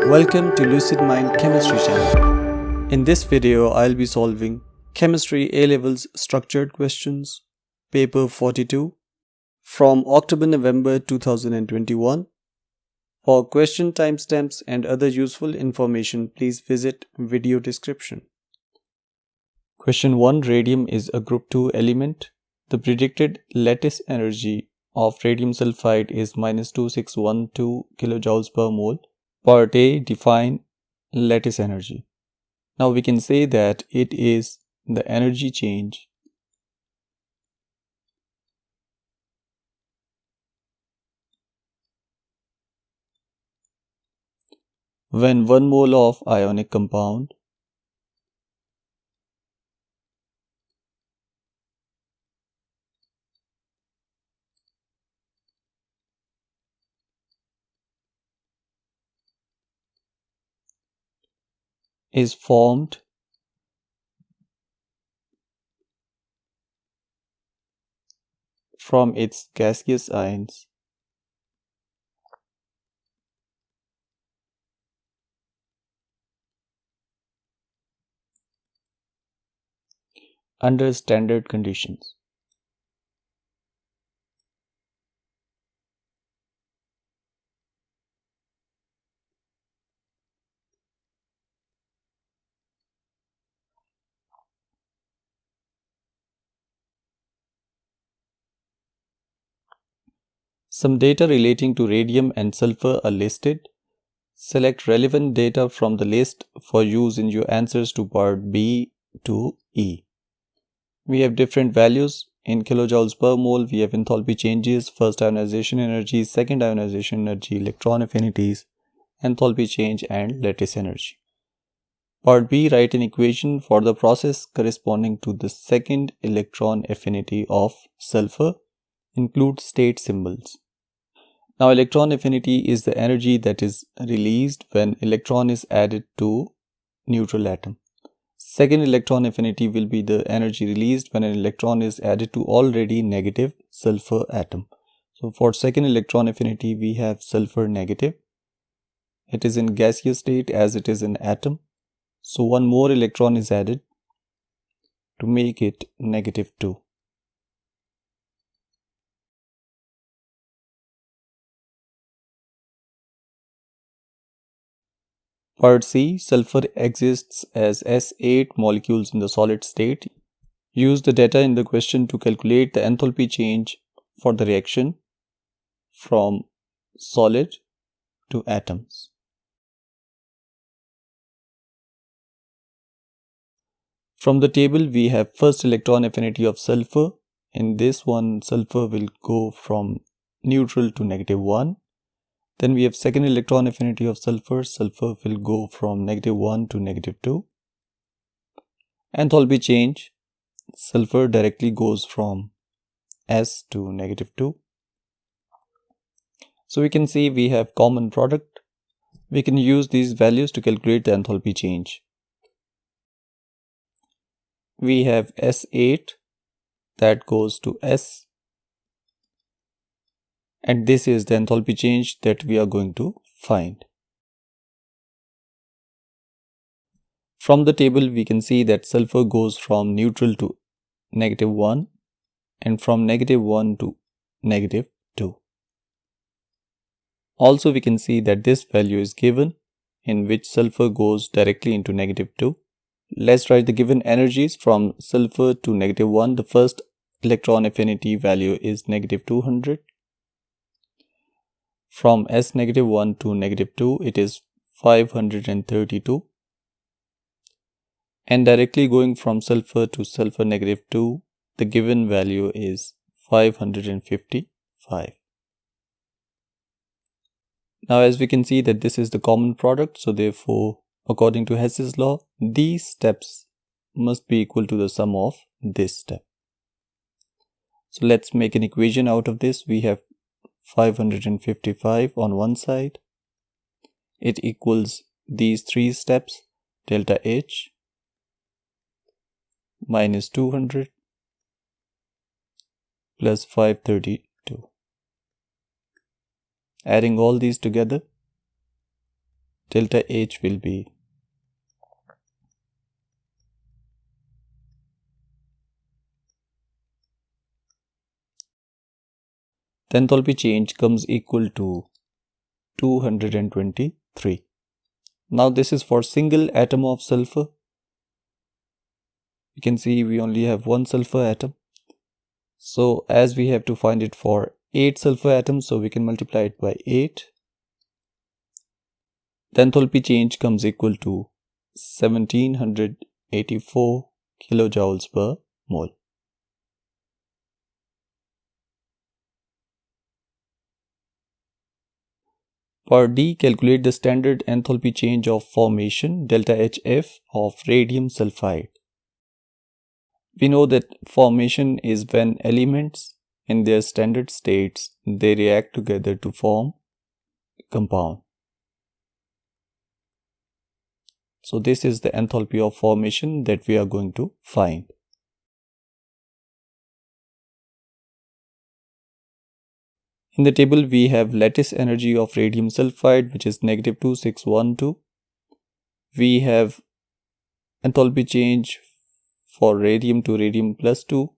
Welcome to Lucid Mind Chemistry channel. In this video, I'll be solving Chemistry A-Levels Structured Questions, Paper 42 from October-November 2021. For question timestamps and other useful information, please visit video description. Question 1. Radium is a group 2 element. The predicted lattice energy of radium sulfide is -2612 kilojoules per mole. Part A. Define lattice energy. Now we can say that it is the energy change when 1 mole of ionic compound is formed from its gaseous ions under standard conditions. Some data relating to radium and sulfur are listed. Select relevant data from the list for use in your answers to part B to E. We have different values. In kilojoules per mole, we have enthalpy changes, first ionization energy, second ionization energy, electron affinities, enthalpy change, and lattice energy. Part B, write an equation for the process corresponding to the second electron affinity of sulfur. Include state symbols. Now, electron affinity is the energy that is released when electron is added to neutral atom. Second electron affinity will be the energy released when an electron is added to already negative sulfur atom. So, for second electron affinity, we have sulfur negative. It is in gaseous state as it is an atom. So, one more electron is added to make it -2. Part C. Sulfur exists as S8 molecules in the solid state. Use the data in the question to calculate the enthalpy change for the reaction from solid to atoms. From the table, we have first electron affinity of sulfur. In this one, sulfur will go from neutral to -1. Then we have second electron affinity of sulfur. Sulfur will go from -1 to -2. Enthalpy change. Sulfur directly goes from S to -2. So we can see we have common product. We can use these values to calculate the enthalpy change. We have S8 that goes to S. And this is the enthalpy change that we are going to find. From the table, we can see that sulfur goes from neutral to -1 and from -1 to -2. Also, we can see that this value is given in which sulfur goes directly into -2. Let's write the given energies from sulfur to -1. The first electron affinity value is -200. From S-1 to -2, it is 532. And directly going from sulfur to sulfur -2, the given value is 555. Now, as we can see that this is the common product, so therefore, according to Hess's law, these steps must be equal to the sum of this step. So let's make an equation out of this. We have 555 on one side. It equals these three steps, delta H minus 200 plus 532. Adding all these together, delta H will be the enthalpy change comes equal to 223. Now this is for single atom of sulfur. You can see we only have one sulfur atom. So as we have to find it for 8 sulfur atoms, so we can multiply it by 8. The enthalpy change comes equal to 1784 kilojoules per mole. Part D, calculate the standard enthalpy change of formation delta HF of radium sulfide. We know that formation is when elements in their standard states, they react together to form compound. So this is the enthalpy of formation that we are going to find. In the table we have lattice energy of radium sulfide, which is negative 2612. We have enthalpy change for radium to radium plus 2,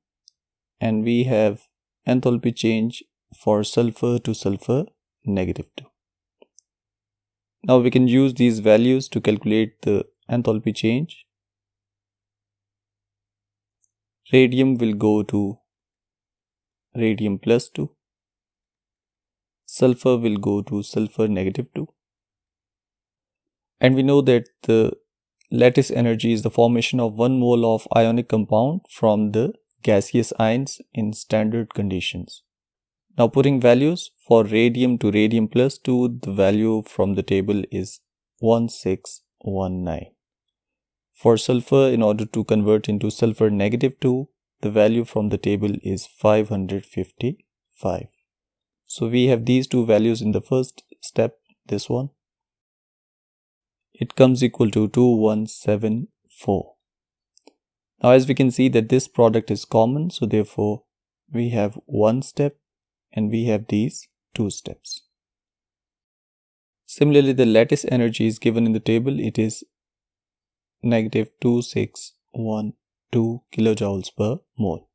and we have enthalpy change for sulfur to sulfur negative 2. Now we can use these values to calculate the enthalpy change. Radium will go to radium plus 2. Sulfur will go to sulfur negative 2. And we know that the lattice energy is the formation of 1 mole of ionic compound from the gaseous ions in standard conditions. Now putting values for radium to radium plus 2, the value from the table is 1619. For sulfur, in order to convert into sulfur negative 2, the value from the table is 555. So we have these two values in the first step, this one. It comes equal to 2174. Now as we can see that this product is common, so therefore we have one step and we have these two steps. Similarly, the lattice energy is given in the table. It is negative 2612 kilojoules per mole.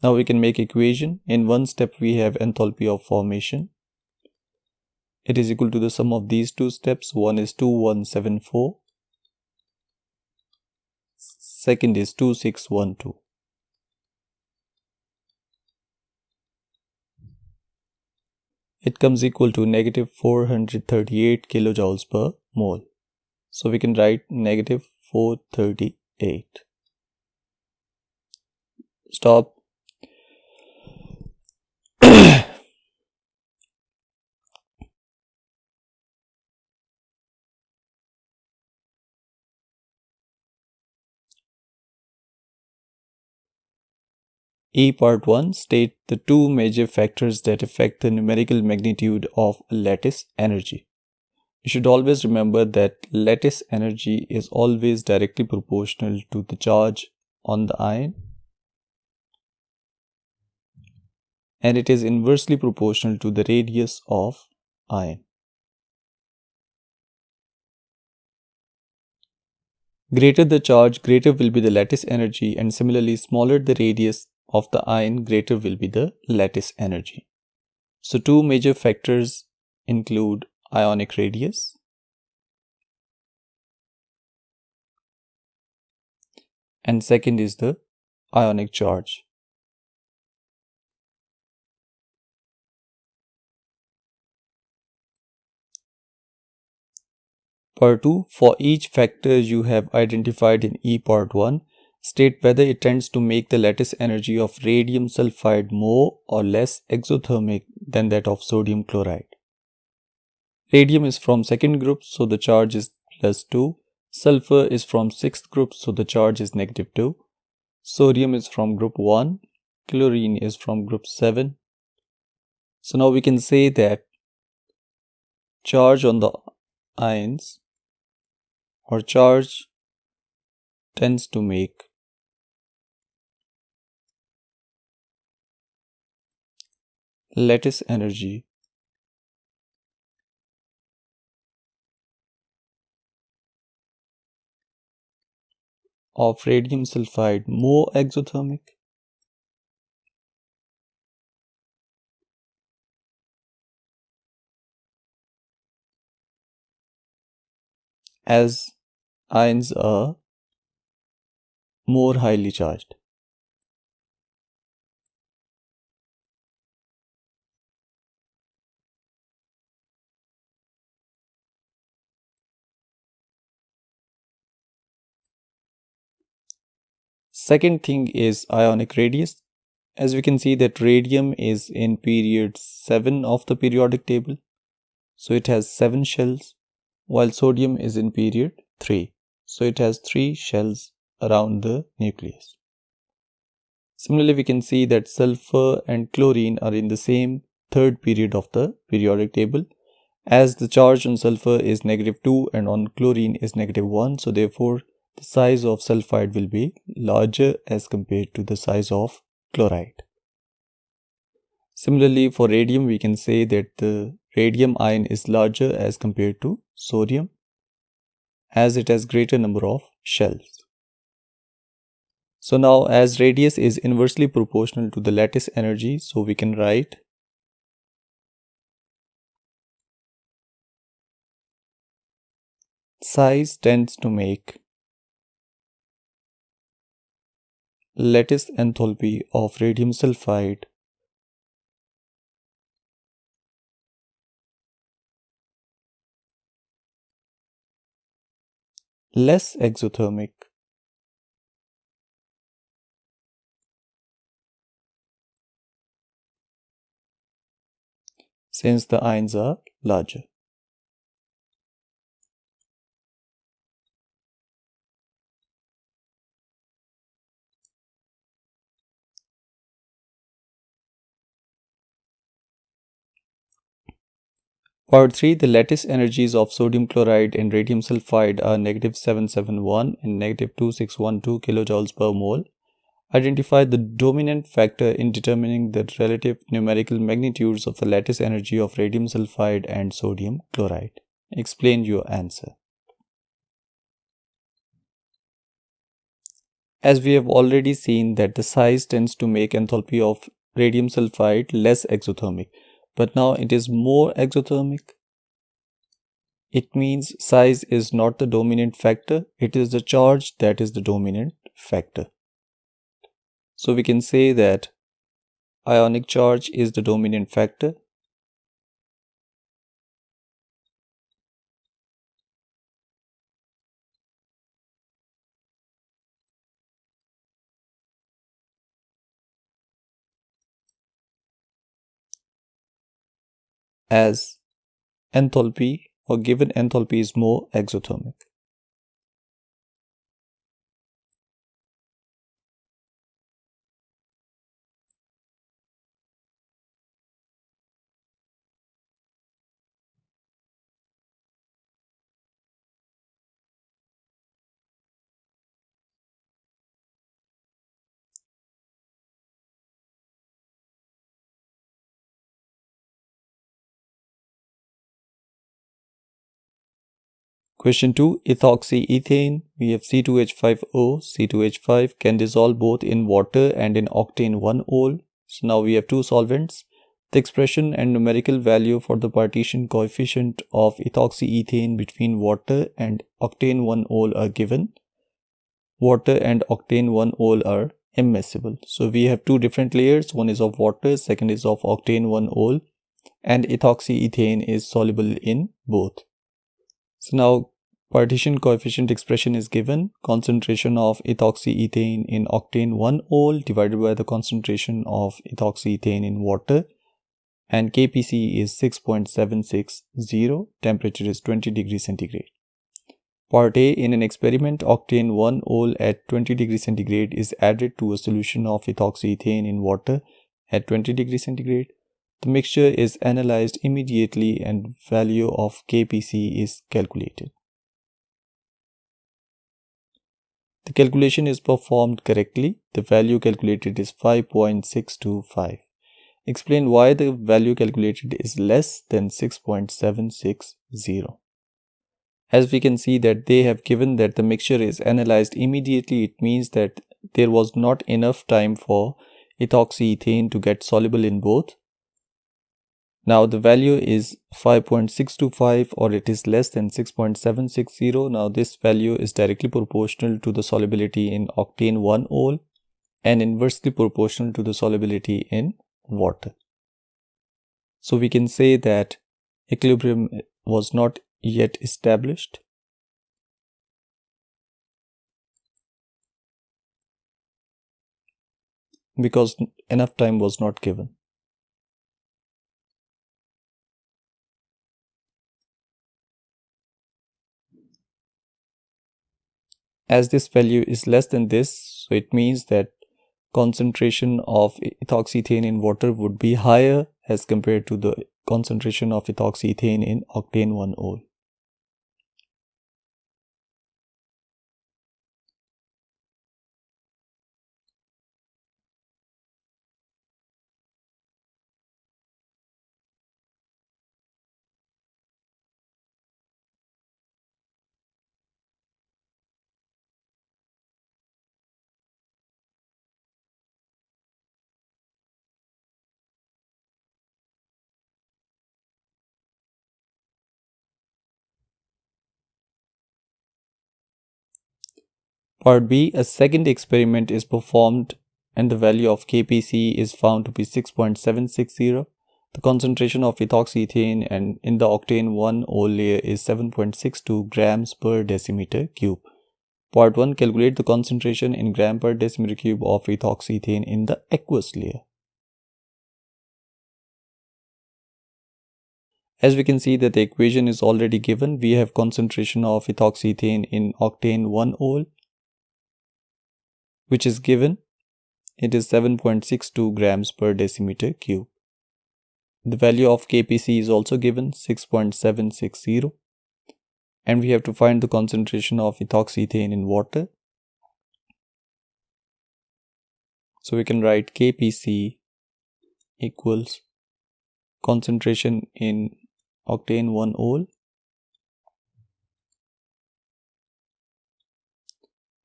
Now we can make equation. In one step we have enthalpy of formation. It is equal to the sum of these two steps. One is 2174. Second is 2612. It comes equal to negative 438 kilojoules per mole. So we can write negative 438. Stop. E part 1 state the two major factors that affect the numerical magnitude of lattice energy. You should always remember that lattice energy is always directly proportional to the charge on the ion, and it is inversely proportional to the radius of ion. Greater the charge, greater will be the lattice energy, and similarly smaller the radius of the ion, greater will be the lattice energy. So two major factors include ionic radius and second is the ionic charge. Part 2, for each factor you have identified in E part 1, state whether it tends to make the lattice energy of radium sulfide more or less exothermic than that of sodium chloride. Radium is from second group, so the charge is plus 2. Sulfur is from sixth group, so the charge is negative 2. Sodium is from group 1. Chlorine is from group 7. So now we can say that charge on the ions or charge tends to make lattice energy of radium sulfide more exothermic? As ions are more highly charged. Second thing is ionic radius. As we can see that radium is in period 7 of the periodic table. So it has 7 shells, while sodium is in period 3. So it has 3 shells around the nucleus. Similarly, we can see that sulfur and chlorine are in the same third period of the periodic table. As the charge on sulfur is -2 and on chlorine is -1, so therefore the size of sulfide will be larger as compared to the size of chloride. Similarly, for radium, we can say that the radium ion is larger as compared to sodium, as it has greater number of shells. So now, as radius is inversely proportional to the lattice energy, so we can write size tends to make lattice enthalpy of radium sulfide less exothermic since the ions are larger. Part 3. The lattice energies of sodium chloride and radium sulfide are -771 and -2612 kilojoules per mole. Identify the dominant factor in determining the relative numerical magnitudes of the lattice energy of radium sulfide and sodium chloride. Explain your answer. As we have already seen that the size tends to make enthalpy of radium sulfide less exothermic, but now it is more exothermic. It means size is not the dominant factor, it is the charge that is the dominant factor. So we can say that ionic charge is the dominant factor. As enthalpy or given enthalpy is more exothermic. Question 2. Ethoxyethane, we have C2H5O, C2H5 can dissolve both in water and in octane 1-ol. So now we have two solvents. The expression and numerical value for the partition coefficient of ethoxyethane between water and octane 1-ol are given. Water and octane 1-ol are immiscible. So we have two different layers. One is of water, second is of octane 1-ol, and ethoxyethane is soluble in both. So now partition coefficient expression is given. Concentration of ethoxyethane in octane 1-ol divided by the concentration of ethoxyethane in water, and Kpc is 6.760. Temperature is 20 degrees centigrade. Part A. In an experiment, octane 1-ol at 20 degrees centigrade is added to a solution of ethoxyethane in water at 20 degrees centigrade. The mixture is analyzed immediately and value of Kpc is calculated. The calculation is performed correctly. The value calculated is 5.625. Explain why the value calculated is less than 6.760. As we can see that they have given that the mixture is analyzed immediately, it means that there was not enough time for ethoxyethane to get soluble in both. Now the value is 5.625 or it is less than 6.760. Now this value is directly proportional to the solubility in octane 1-ol and inversely proportional to the solubility in water. So we can say that equilibrium was not yet established. Because enough time was not given. As this value is less than this, so it means that concentration of ethoxyethane in water would be higher as compared to the concentration of ethoxyethane in octane 1-ol. Part B, a second experiment is performed and the value of Kpc is found to be 6.760. The concentration of ethoxyethane and in the octane 1-ol layer is 7.62 grams per decimeter cube. Part 1, calculate the concentration in gram per decimeter cube of ethoxyethane in the aqueous layer. As we can see that the equation is already given, we have concentration of ethoxyethane in octane 1-ol, which is given. It is 7.62 grams per decimeter cube. The value of Kpc is also given, 6.760. And we have to find the concentration of ethoxyethane in water. So we can write Kpc equals concentration in octane 1-ol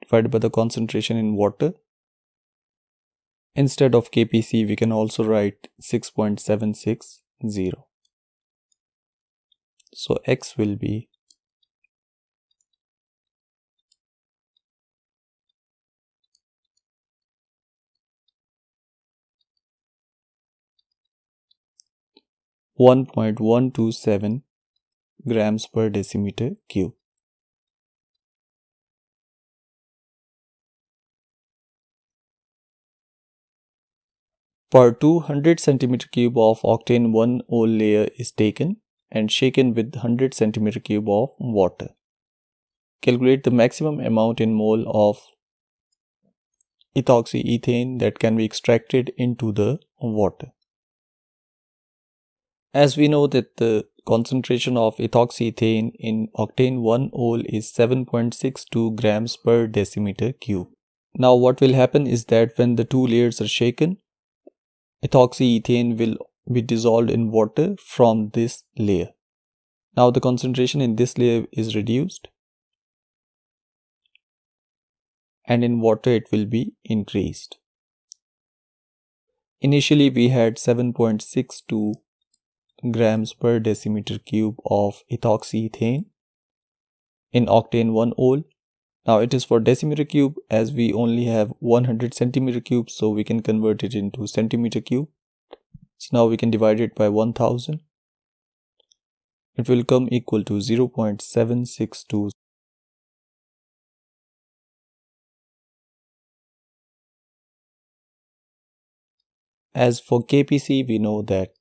divided by the concentration in water. Instead of Kpc, we can also write 6.760. So X will be 1.127 grams per decimeter cube. Per 200 cm cube of octane 1-ol layer is taken and shaken with 100 cm cube of water. Calculate the maximum amount in mole of ethoxyethane that can be extracted into the water. As we know that the concentration of ethoxyethane in octane 1-ol is 7.62 grams per decimeter cube. Now what will happen is that when the two layers are shaken, ethoxyethane will be dissolved in water from this layer. Now the concentration in this layer is reduced and in water it will be increased. Initially we had 7.62 grams per decimeter cube of ethoxyethane in octane 1-ol. Now it is for decimeter cube, as we only have 100 centimeter cubes, so we can convert it into centimeter cube. So now we can divide it by 1000. It will come equal to 0.762. As for Kpc, we know that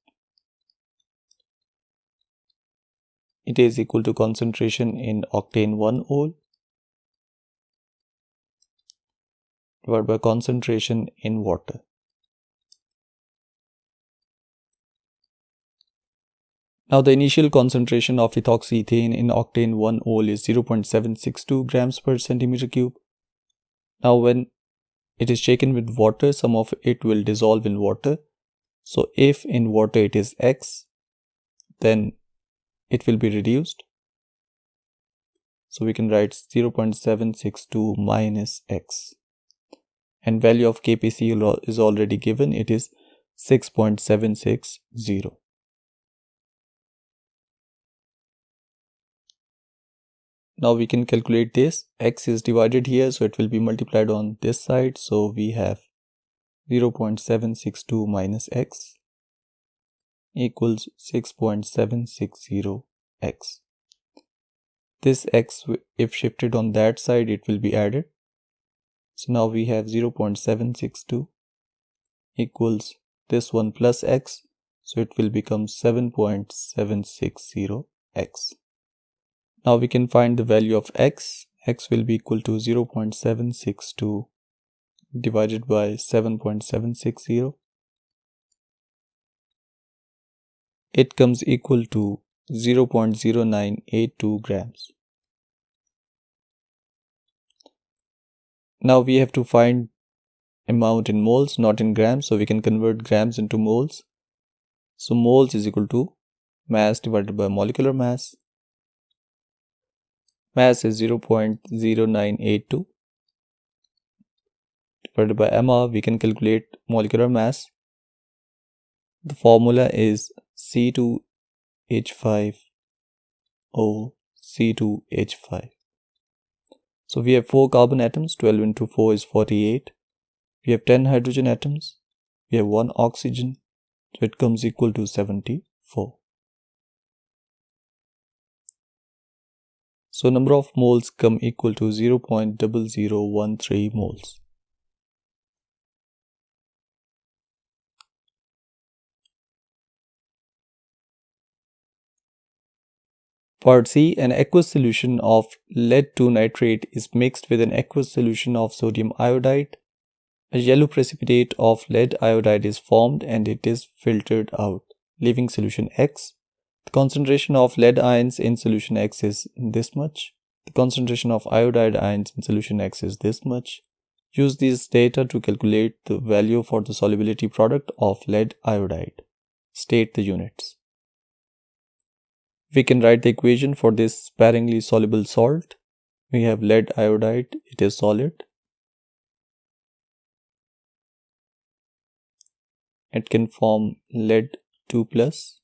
it is equal to concentration in octane 1-ol divided by concentration in water. Now the initial concentration of ethoxyethane in octane 1-ol is 0.762 grams per centimeter cube. Now when it is shaken with water, some of it will dissolve in water. So if in water it is X, then it will be reduced. So we can write 0.762 minus X. And value of KPC is already given. It is 6.760. Now we can calculate this. X is divided here, so it will be multiplied on this side. So we have 0.762 minus X equals 6.760 X. This X, if shifted on that side, it will be added. So now we have 0.762 equals this one plus X. So it will become 7.760 X. Now we can find the value of X. X will be equal to 0.762 divided by 7.760. It comes equal to 0.0982 grams. Now we have to find amount in moles, not in grams, so we can convert grams into moles. So moles is equal to mass divided by molecular mass. Mass is 0.0982 divided by MR. We can calculate molecular mass. The formula is C2H5O C2H5. So we have 4 carbon atoms. 12 into 4 is 48. We have 10 hydrogen atoms. We have 1 oxygen. So it comes equal to 74. So number of moles come equal to 0.0013 moles. Part C. An aqueous solution of lead 2 nitrate is mixed with an aqueous solution of sodium iodide. A yellow precipitate of lead iodide is formed and it is filtered out, leaving solution X. The concentration of lead ions in solution X is this much. The concentration of iodide ions in solution X is this much. Use these data to calculate the value for the solubility product of lead iodide. State the units. We can write the equation for this sparingly soluble salt. We have lead iodide, it is solid. It can form lead 2 plus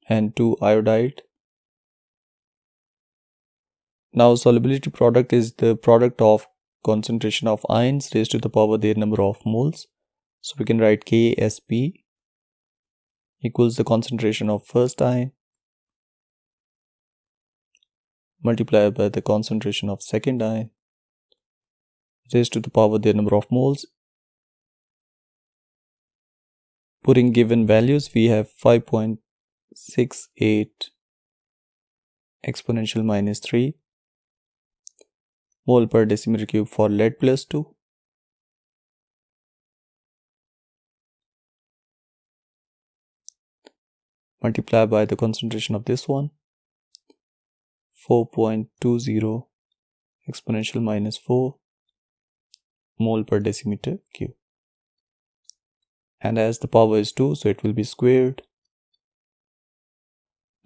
and 2 iodide. Now solubility product is the product of concentration of ions raised to the power their number of moles. So we can write KSP equals the concentration of first ion multiplied by the concentration of second ion raised to the power their number of moles. Putting given values, we have 5.68 exponential minus 3 mole per decimeter cube for lead plus 2. Multiply by the concentration of this one, 4.20 exponential minus 4 mole per decimeter cube. And as the power is 2, so it will be squared.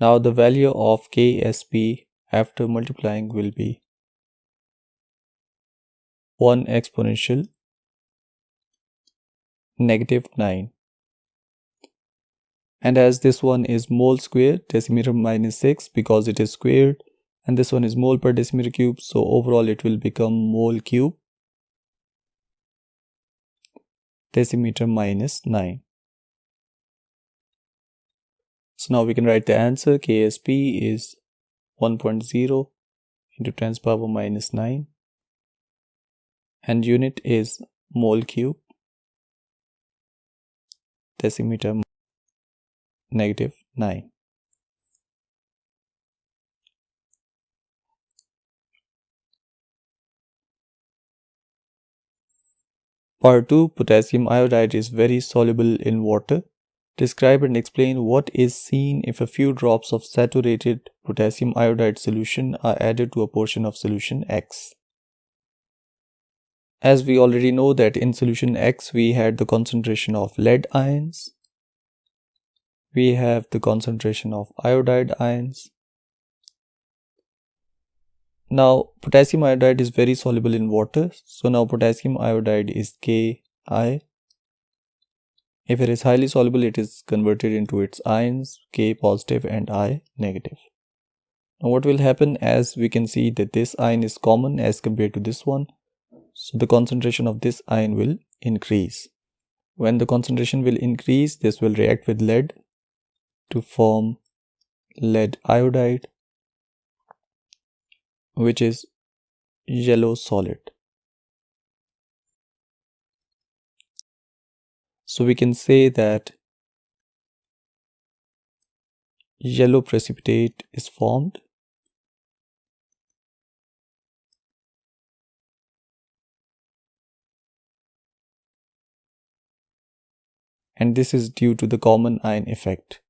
Now the value of KSP after multiplying will be 1 exponential negative 9. And as this one is mole square, decimeter minus 6 because it is squared, and this one is mole per decimeter cube, so overall it will become mole cube decimeter minus 9. So now we can write the answer. KSP is 1.0 into 10 to the power minus 9 and unit is mole cube decimeter negative 9. Part 2. Potassium iodide is very soluble in water. Describe and explain what is seen if a few drops of saturated potassium iodide solution are added to a portion of solution X. As we already know that in solution X we had the concentration of lead ions, we have the concentration of iodide ions, Now potassium iodide is very soluble in water, so now potassium iodide is Ki. If it is highly soluble, it is converted into its ions K positive and I negative. Now what will happen, as we can see that this ion is common as compared to this one, so the concentration of this ion will increase. When the concentration will increase, this will react with lead to form lead iodide, which is yellow solid. So we can say that yellow precipitate is formed. And this is due to the common ion effect.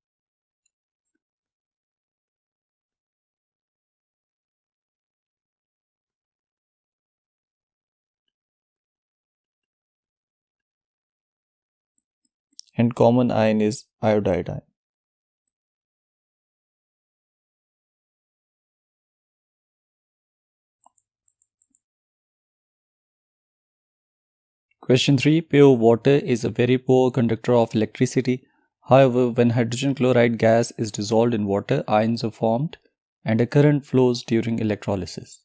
And common ion is iodide ion. Question 3. Pure water is a very poor conductor of electricity. However, when hydrogen chloride gas is dissolved in water, ions are formed and a current flows during electrolysis.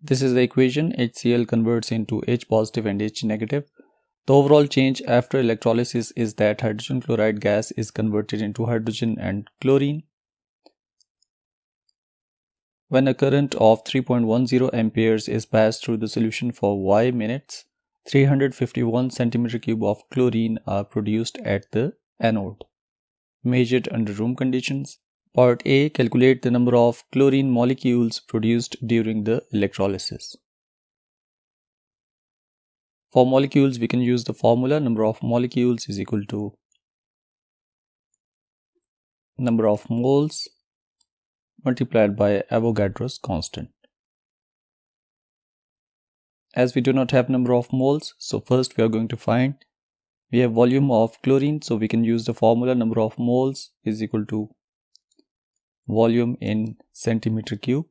This is the equation. HCl converts into H positive and H negative. The overall change after electrolysis is that hydrogen chloride gas is converted into hydrogen and chlorine. When a current of 3.10 amperes is passed through the solution for Y minutes, 351 cm³ of chlorine are produced at the anode. Measured under room conditions. Part A. Calculate the number of chlorine molecules produced during the electrolysis. For molecules, we can use the formula number of molecules is equal to number of moles multiplied by Avogadro's constant. As we do not have number of moles, so first we are going to find, we have volume of chlorine, so we can use the formula number of moles is equal to volume in centimeter cube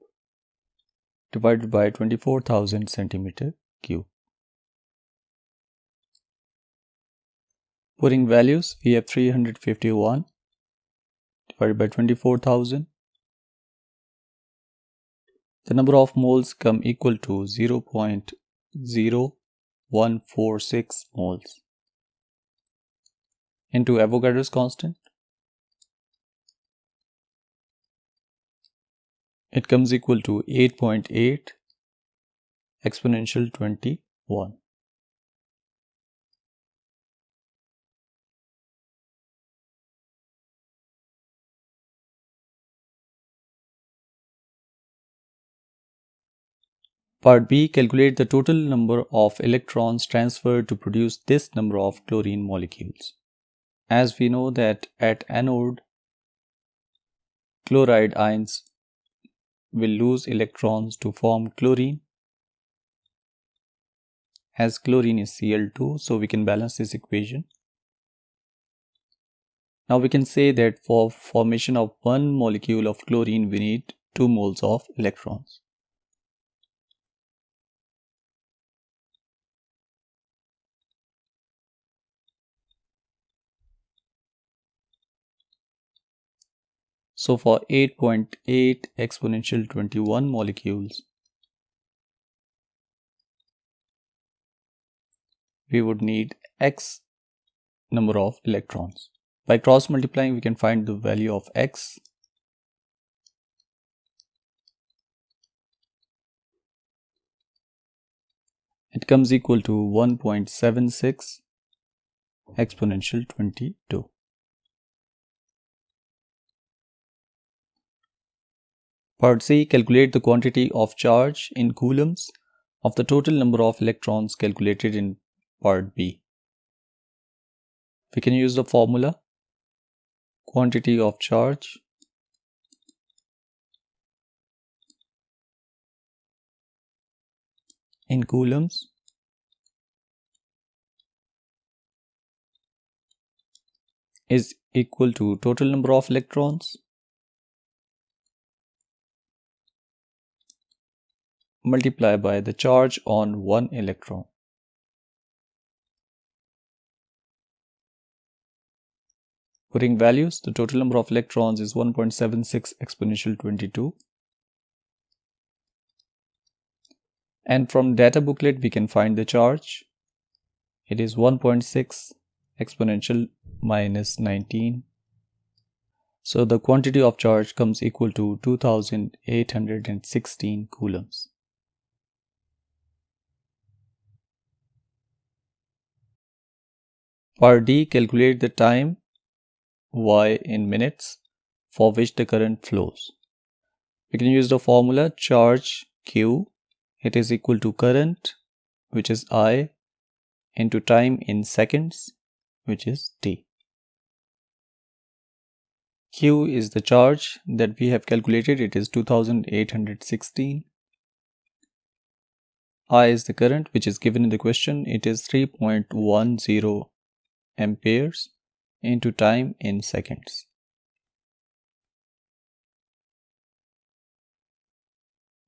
divided by 24,000 centimeter cube. Putting values, we have 351 divided by 24,000. The number of moles come equal to 0.0146 moles into Avogadro's constant. It comes equal to 8.8 exponential 21. Part B. Calculate the total number of electrons transferred to produce this number of chlorine molecules. As we know that at anode, chloride ions will lose electrons to form chlorine. As chlorine is Cl2, so we can balance this equation. Now we can say that for formation of one molecule of chlorine, we need 2 moles of electrons. So for 8.8 exponential 21 molecules, we would need X number of electrons. By cross multiplying, we can find the value of X. It comes equal to 1.76 exponential 22. Part C. Calculate the quantity of charge in coulombs of the total number of electrons calculated in Part B. We can use the formula quantity of charge in coulombs is equal to total number of electrons multiplied by the charge on one electron. Putting values, the total number of electrons is 1.76 exponential 22. And from data booklet we can find the charge. It is 1.6 exponential minus 19. So the quantity of charge comes equal to 2816 coulombs. Part D, calculate the time y in minutes for which the current flows. We can use the formula charge Q. It is equal to current, which is I, into time in seconds, which is T. Q is the charge that we have calculated. It is 2816. I is the current which is given in the question. It is 3.10 amperes into time in seconds.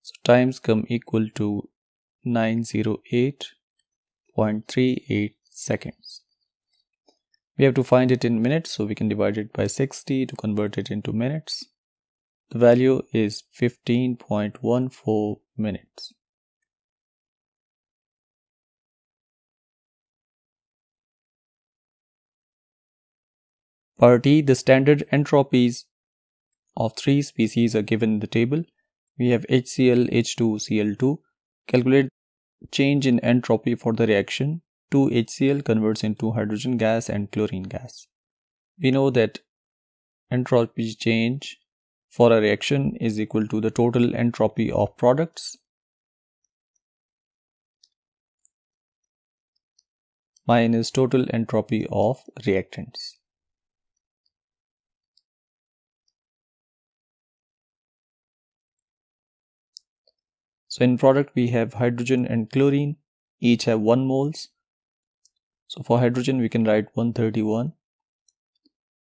So times come equal to 908.38 seconds. We have to find it in minutes, so we can divide it by 60 to convert it into minutes. The value is 15.14 minutes. Part E, the standard entropies of three species are given in the table. We have HCl, H2, Cl2. Calculate change in entropy for the reaction. 2HCl converts into hydrogen gas and chlorine gas. We know that entropy change for a reaction is equal to the total entropy of products minus total entropy of reactants. So in product we have hydrogen and chlorine, each have 1 moles. So for hydrogen we can write 131.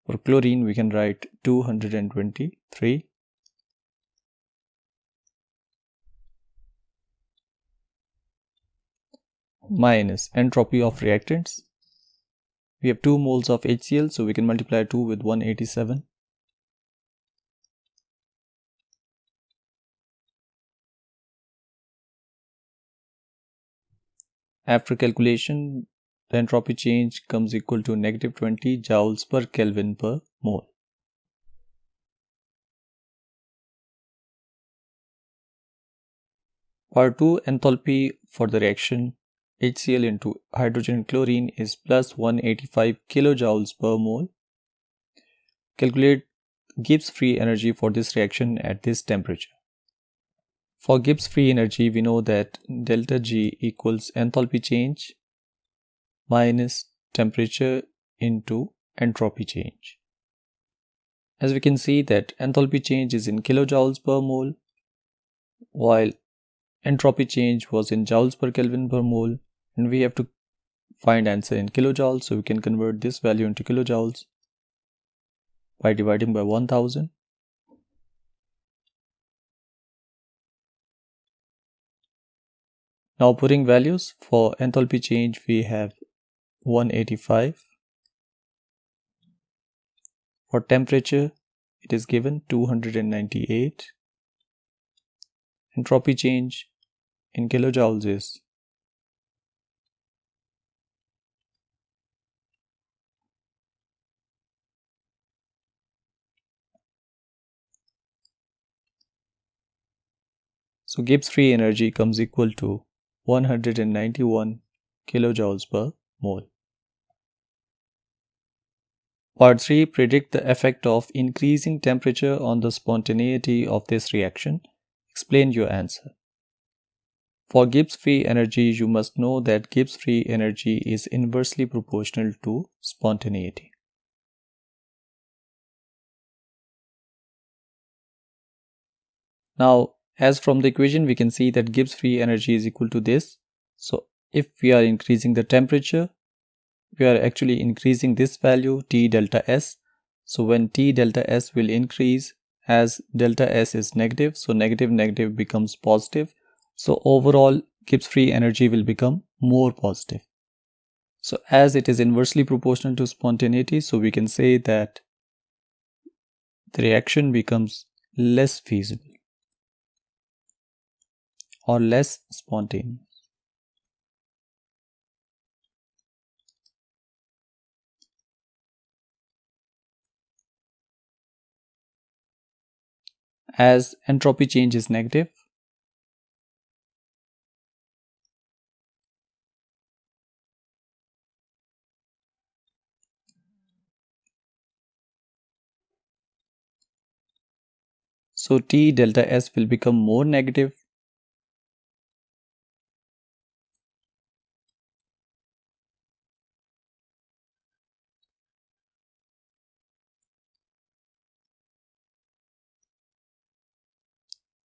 For chlorine we can write 223. Minus entropy of reactants. We have 2 moles of HCl, so we can multiply 2 with 187. After calculation, the entropy change comes equal to negative 20 joules per Kelvin per mole. Part 2, enthalpy for the reaction HCl into hydrogen and chlorine is plus 185 kilojoules per mole. Calculate Gibbs free energy for this reaction at this temperature. For Gibbs free energy, we know that delta G equals enthalpy change minus temperature into entropy change. As we can see that enthalpy change is in kilojoules per mole, while entropy change was in joules per Kelvin per mole, and we have to find answer in kilojoules, so we can convert this value into kilojoules by dividing by 1000. Now putting values, for enthalpy change we have 185. For temperature it is given 298. Entropy change in kilojoules is 1. Gibbs free energy comes equal to 191 kilojoules per mole. Part 3, predict the effect of increasing temperature on the spontaneity of this reaction. Explain your answer. For Gibbs free energy, you must know that Gibbs free energy is inversely proportional to spontaneity. Now, as from the equation, we can see that Gibbs free energy is equal to this. So, if we are increasing the temperature, we are actually increasing this value T delta S. So, when T delta S will increase, as delta S is negative, so negative becomes positive. So overall Gibbs free energy will become more positive. So as it is inversely proportional to spontaneity, so we can say that the reaction becomes less feasible or less spontaneous. As entropy change is negative, so T delta S will become more negative,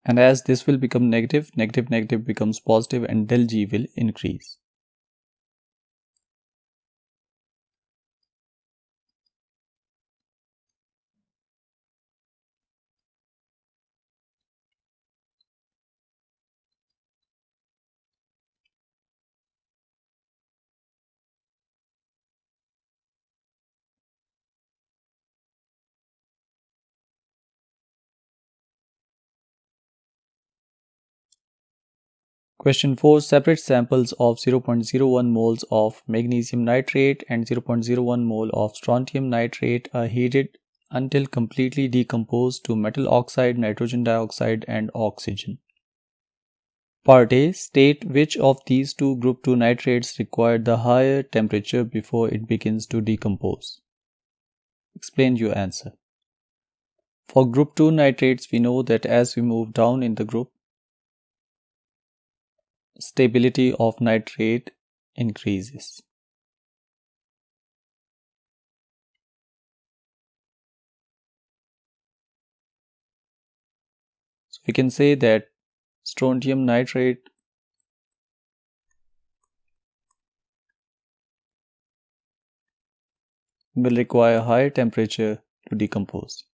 and as this will become negative, negative becomes positive and del G will increase. Question 4. Separate samples of 0.01 moles of magnesium nitrate and 0.01 mole of strontium nitrate are heated until completely decomposed to metal oxide, nitrogen dioxide, and oxygen. Part A. State which of these two group 2 nitrates require the higher temperature before it begins to decompose. Explain your answer. For group 2 nitrates, we know that as we move down in the group, stability of nitrate increases. So we can say that strontium nitrate will require higher temperature to decompose.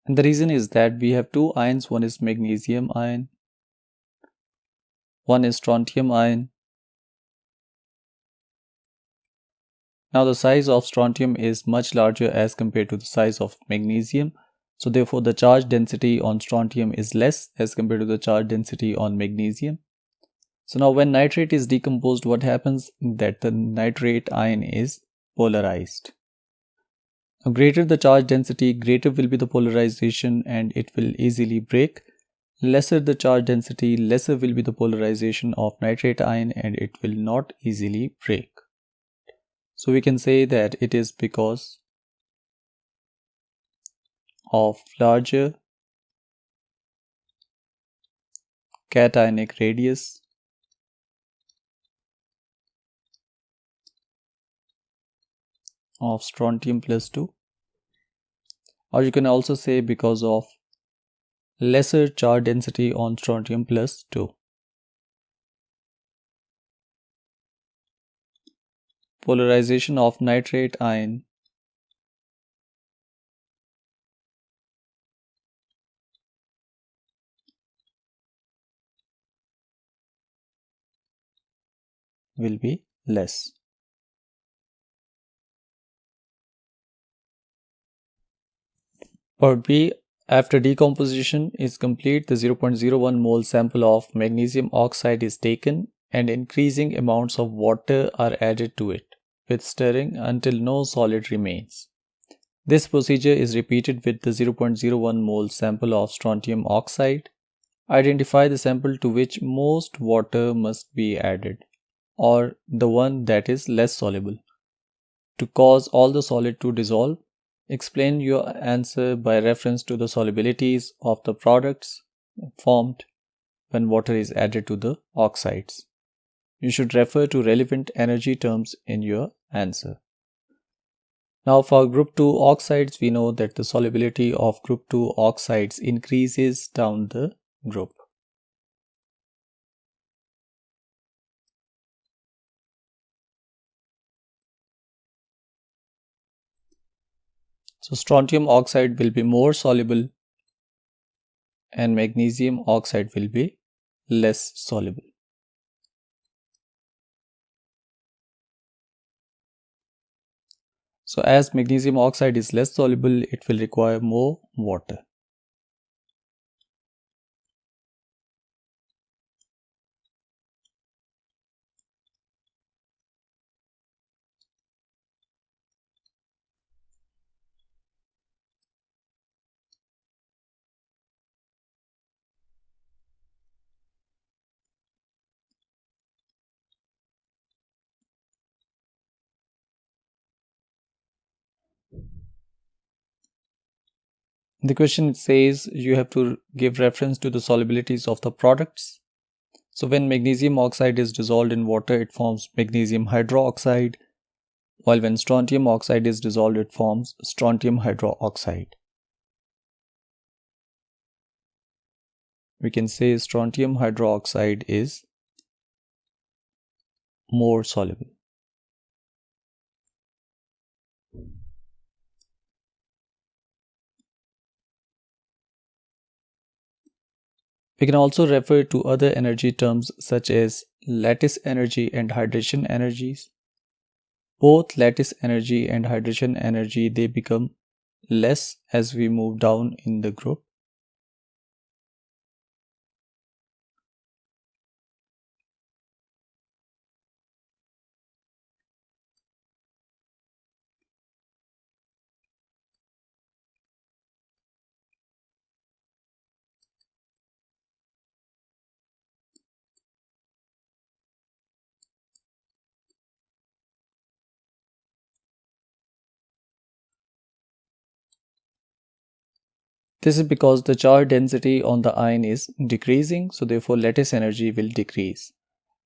And the reason is that we have two ions, one is magnesium ion, one is strontium ion. Now the size of strontium is much larger as compared to the size of magnesium. So therefore the charge density on strontium is less as compared to the charge density on magnesium. So now when nitrate is decomposed, what happens? That the nitrate ion is polarized. Now greater the charge density, greater will be the polarization and it will easily break. Lesser the charge density, lesser will be the polarization of nitrate ion and it will not easily break. So we can say that it is because of larger cationic radius of strontium plus 2, or you can also say because of lesser charge density on strontium plus 2. Polarization of nitrate ion will be less. Part B. After decomposition is complete, the 0.01 mole sample of magnesium oxide is taken and increasing amounts of water are added to it with stirring until no solid remains. This procedure is repeated with the 0.01 mole sample of strontium oxide. Identify the sample to which most water must be added, or the one that is less soluble, to cause all the solid to dissolve. Explain your answer by reference to the solubilities of the products formed when water is added to the oxides. You should refer to relevant energy terms in your answer. Now for group 2 oxides, we know that the solubility of group 2 oxides increases down the group. So strontium oxide will be more soluble and magnesium oxide will be less soluble. So as magnesium oxide is less soluble, it will require more water. The question says you have to give reference to the solubilities of the products. So when magnesium oxide is dissolved in water, it forms magnesium hydroxide, while when strontium oxide is dissolved, it forms strontium hydroxide. We can say strontium hydroxide is more soluble. We can also refer to other energy terms such as lattice energy and hydration energies. Both lattice energy and hydration energy, they become less as we move down in the group. This is because the charge density on the ion is decreasing, so therefore lattice energy will decrease.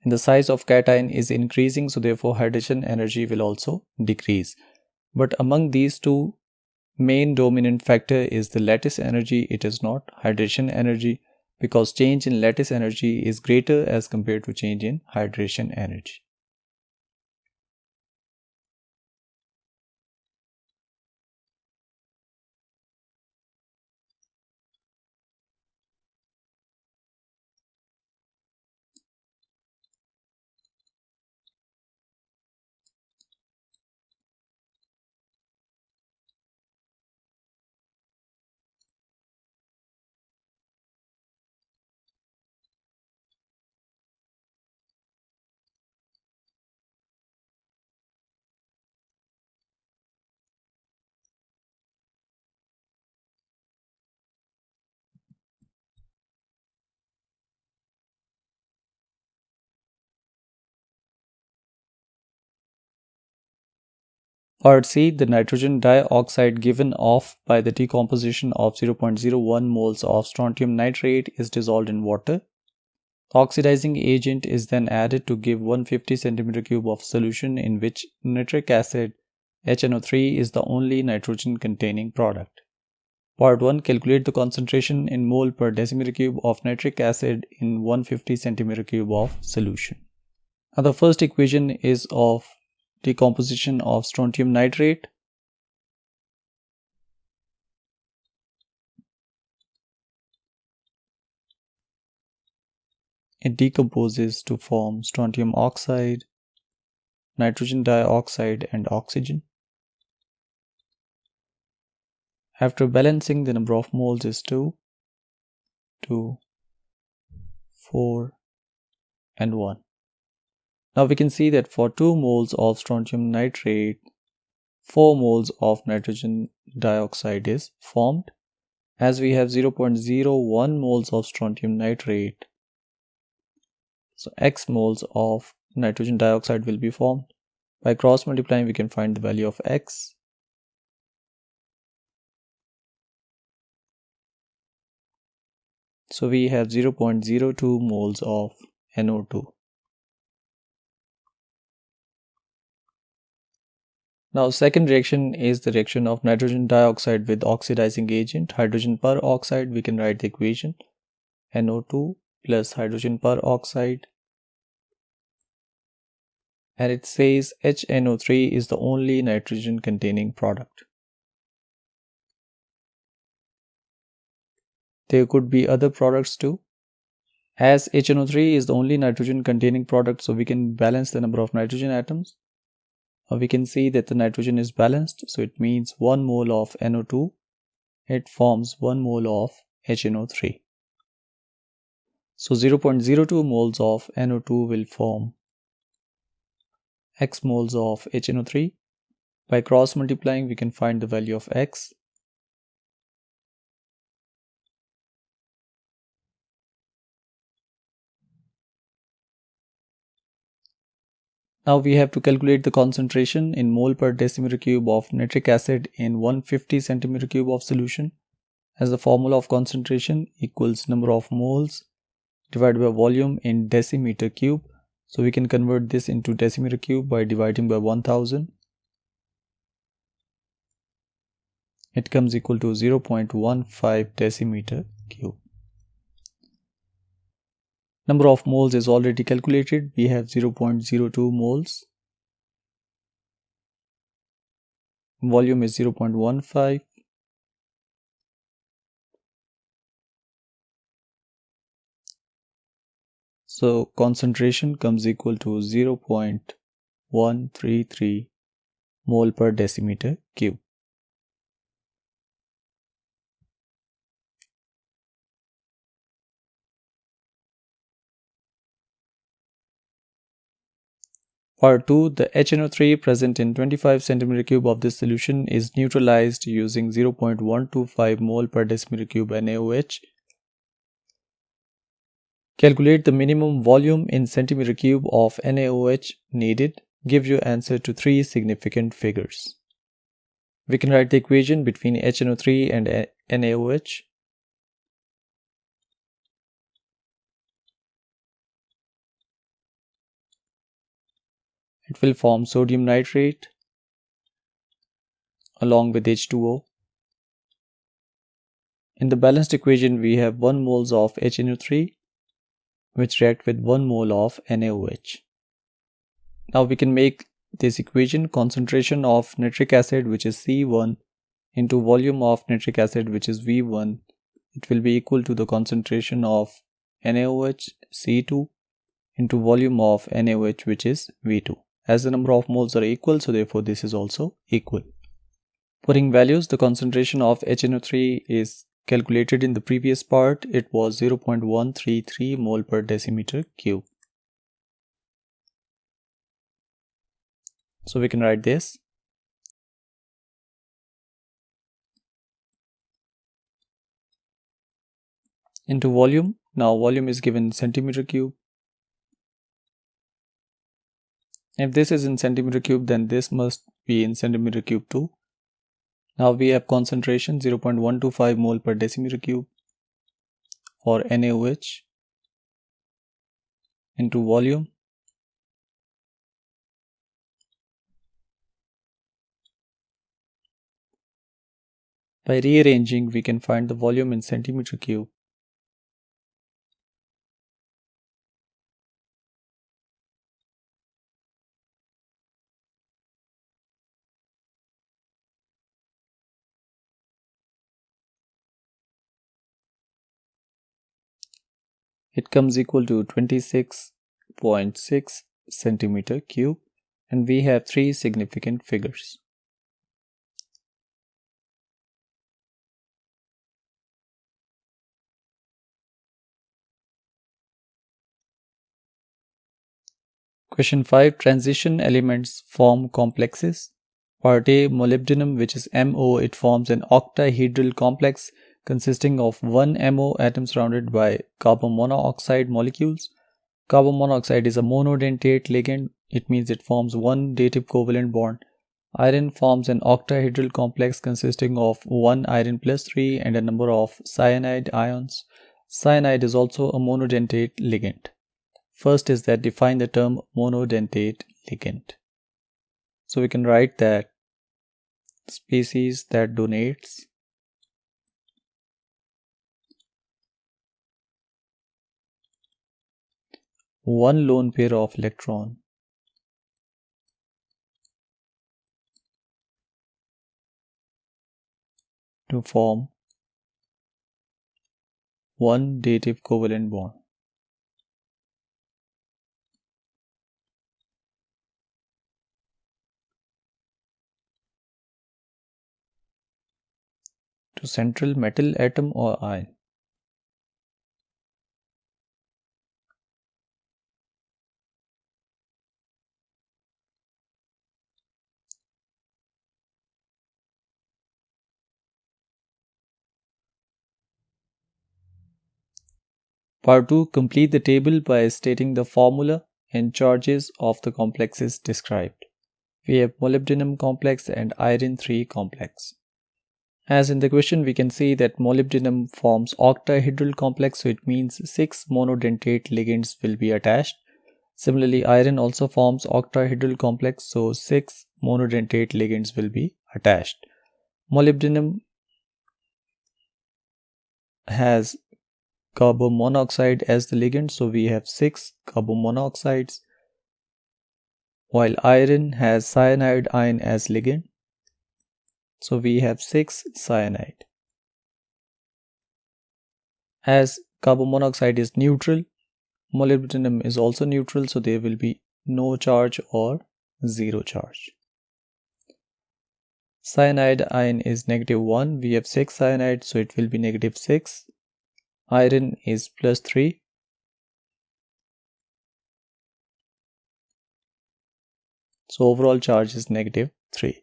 And the size of cation is increasing, so therefore hydration energy will also decrease. But among these two, main dominant factor is the lattice energy, it is not hydration energy, because change in lattice energy is greater as compared to change in hydration energy. Part C, the nitrogen dioxide given off by the decomposition of 0.01 moles of strontium nitrate is dissolved in water. Oxidizing agent is then added to give 150 cm³ of solution in which nitric acid HNO3 is the only nitrogen containing product. Part 1, calculate the concentration in mole per decimeter³ of nitric acid in 150 cm³ of solution. Now the first equation is of decomposition of strontium nitrate. It decomposes to form strontium oxide, nitrogen dioxide and oxygen. After balancing, the number of moles is 2, 2, 4 and 1. Now we can see that for 2 moles of strontium nitrate, 4 moles of nitrogen dioxide is formed. As we have 0.01 moles of strontium nitrate, so X moles of nitrogen dioxide will be formed. By cross multiplying, we can find the value of X. So we have 0.02 moles of NO2. Now second reaction is the reaction of nitrogen dioxide with oxidizing agent, hydrogen peroxide. We can write the equation. NO2 plus hydrogen peroxide, and it says HNO3 is the only nitrogen containing product. There could be other products too. As HNO3 is the only nitrogen containing product, so we can balance the number of nitrogen atoms. We can see that the nitrogen is balanced, so it means 1 mole of NO2, it forms 1 mole of HNO3. So 0.02 moles of NO2 will form X moles of HNO3. By cross multiplying, we can find the value of X. Now we have to calculate the concentration in mole per decimeter cube of nitric acid in 150 centimeter cube of solution, as the formula of concentration equals number of moles divided by volume in decimeter cube. So we can convert this into decimeter cube by dividing by 1000. It comes equal to 0.15 decimeter cube. Number of moles is already calculated. We have 0.02 moles. Volume is 0.15. So concentration comes equal to 0.133 mole per decimeter cube. Part 2. The HNO3 present in 25 centimeter cube of this solution is neutralized using 0.125 mole per decimeter cube NaOH. Calculate the minimum volume in centimeter cube of NaOH needed. Give your answer to 3 significant figures. We can write the equation between HNO3 and NaOH. It will form sodium nitrate along with H2O. In the balanced equation, we have 1 moles of HNO3 which react with 1 mole of NaOH. Now we can make this equation concentration of nitric acid, which is C1, into volume of nitric acid, which is V1. It will be equal to the concentration of NaOH C2 into volume of NaOH, which is V2. As the number of moles are equal, so therefore this is also equal. Putting values, the concentration of HNO3 is calculated in the previous part. It was 0.133 mole per decimeter cube. So we can write this. Into volume. Now volume is given in centimeter cube. If this is in centimeter cube, then this must be in centimeter cube too. Now we have concentration 0.125 mole per decimeter cube for NaOH into volume. By rearranging, we can find the volume in centimeter cube. It comes equal to 26.6 centimeter cube, and we have 3 significant figures. Question 5. Transition elements form complexes. Part A, molybdenum, which is MO, it forms an octahedral complex consisting of 1 MO atom surrounded by carbon monoxide molecules. Carbon monoxide is a monodentate ligand. It means it forms 1 dative covalent bond. Iron forms an octahedral complex consisting of 1 iron plus 3 and a number of cyanide ions. Cyanide is also a monodentate ligand. First is that define the term monodentate ligand. So we can write that species that donates one lone pair of electron to form one dative covalent bond. To central metal atom or ion. Part 2. Complete the table by stating the formula and charges of the complexes described. We have molybdenum complex and iron 3 complex. As in the question, we can see that molybdenum forms octahedral complex, so it means 6 monodentate ligands will be attached. Similarly, iron also forms octahedral complex, so 6 monodentate ligands will be attached. Molybdenum has carbon monoxide as the ligand, so we have 6 carbon monoxides, while iron has cyanide ion as ligand, so we have 6 cyanide. As carbon monoxide is neutral, molybdenum is also neutral, so there will be no charge or 0 charge. Cyanide ion is -1, we have 6 cyanide, so it will be -6. Iron is +3. So overall charge is -3.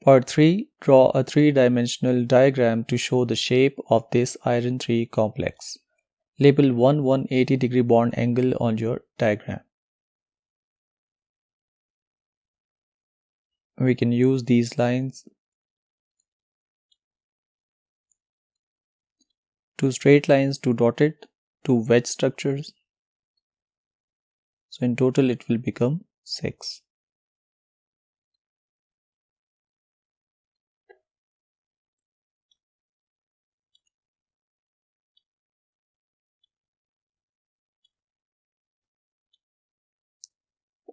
Part 3. Draw a 3-dimensional diagram to show the shape of this iron 3 complex. Label 180-degree bond angle on your diagram. We can use these lines, 2 straight lines, 2 dotted, 2 wedge structures. So in total it will become 6.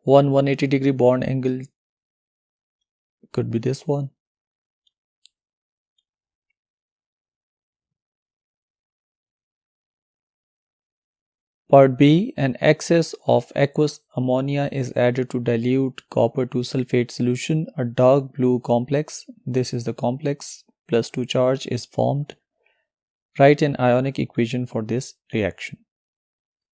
One 180-degree bond angle could be this one. Part B. An excess of aqueous ammonia is added to dilute copper 2 sulfate solution, a dark blue complex. This is the complex, +2 charge is formed. Write an ionic equation for this reaction.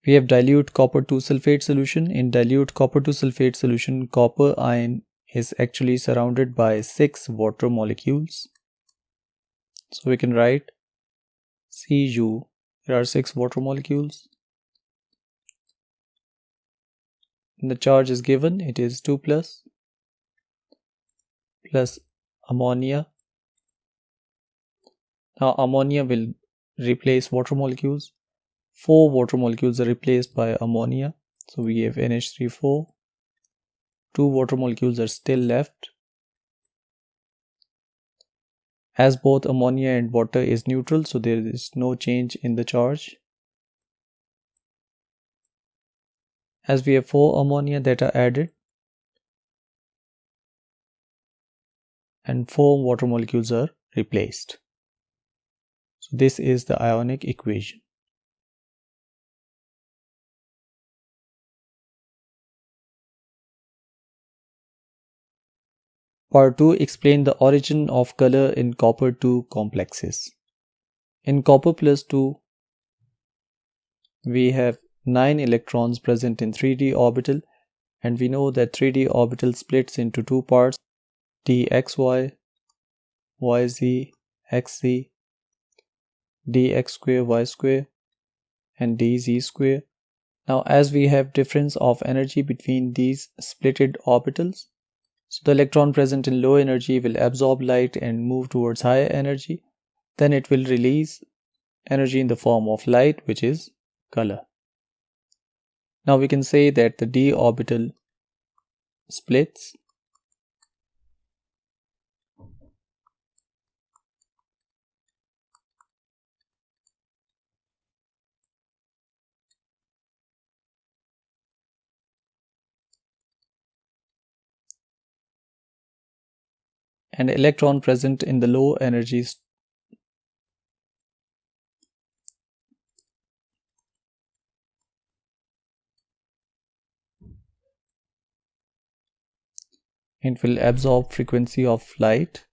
We have dilute copper 2 sulfate solution. In dilute copper 2 sulfate solution, copper ion is actually surrounded by 6 water molecules. So we can write Cu, there are 6 water molecules. And the charge is given, it is 2 plus ammonia. Now ammonia will replace water molecules. 4 water molecules are replaced by ammonia. So we have NH3 4. 2 water molecules are still left. As both ammonia and water is neutral, so there is no change in the charge. As we have 4 ammonia that are added and 4 water molecules are replaced. So this is the ionic equation. Part 2. Explain the origin of color in copper 2 complexes. In copper +2, we have 9 electrons present in 3d orbital, and we know that 3d orbital splits into 2 parts, dxy, yz, xz, dx square, y square, and dz square. Now as we have difference of energy between these splitted orbitals, so the electron present in low energy will absorb light and move towards higher energy. Then it will release energy in the form of light, which is color. Now we can say that the d orbital splits and electron present in the low energy it will absorb frequency of light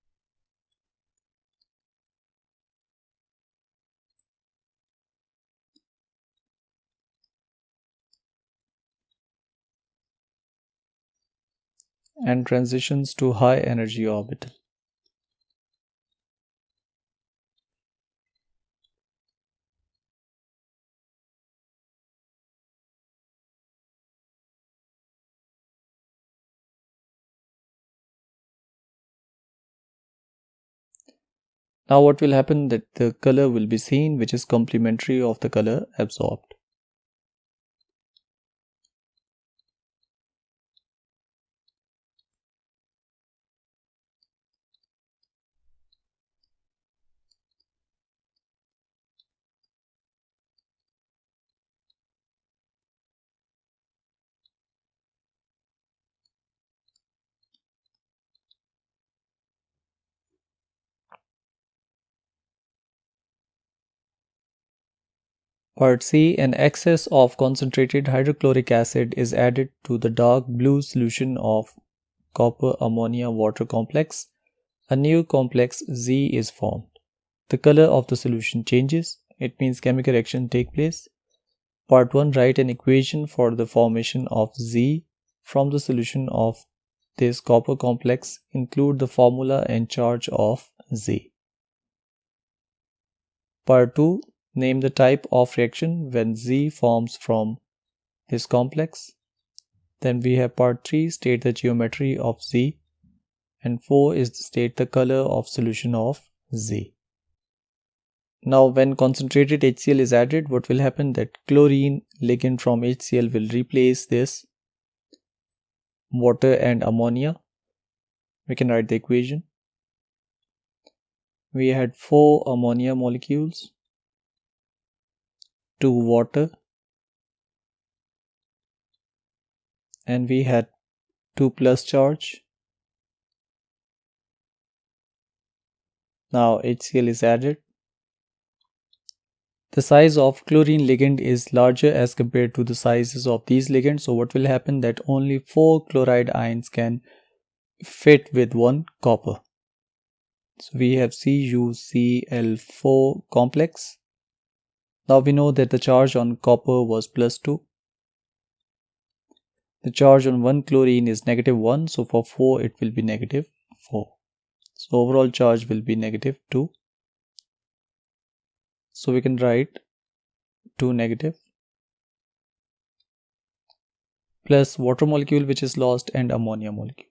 and transitions to high energy orbital. Now what will happen that the color will be seen, which is complementary of the color absorbed. Part C. An excess of concentrated hydrochloric acid is added to the dark blue solution of copper ammonia water complex. A new complex Z is formed. The color of the solution changes. It means chemical reaction take place. Part 1. Write an equation for the formation of Z from the solution of this copper complex. Include the formula and charge of Z. Part 2. Name the type of reaction when Z forms from this complex. Then we have part 3. State the geometry of Z. And 4 is to state the color of solution of Z. Now when concentrated HCl is added, what will happen that chlorine ligand from HCl will replace this water and ammonia. We can write the equation. We had 4 ammonia molecules, 2 water, and we had 2 plus charge. Now HCl is added. The size of chlorine ligand is larger as compared to the sizes of these ligands. So what will happen that only 4 chloride ions can fit with 1 copper. So we have CuCl4 complex. Now we know that the charge on copper was +2. The charge on 1 chlorine is -1. So for 4 it will be -4. So overall charge will be -2. So we can write 2 negative plus water molecule which is lost and ammonia molecule.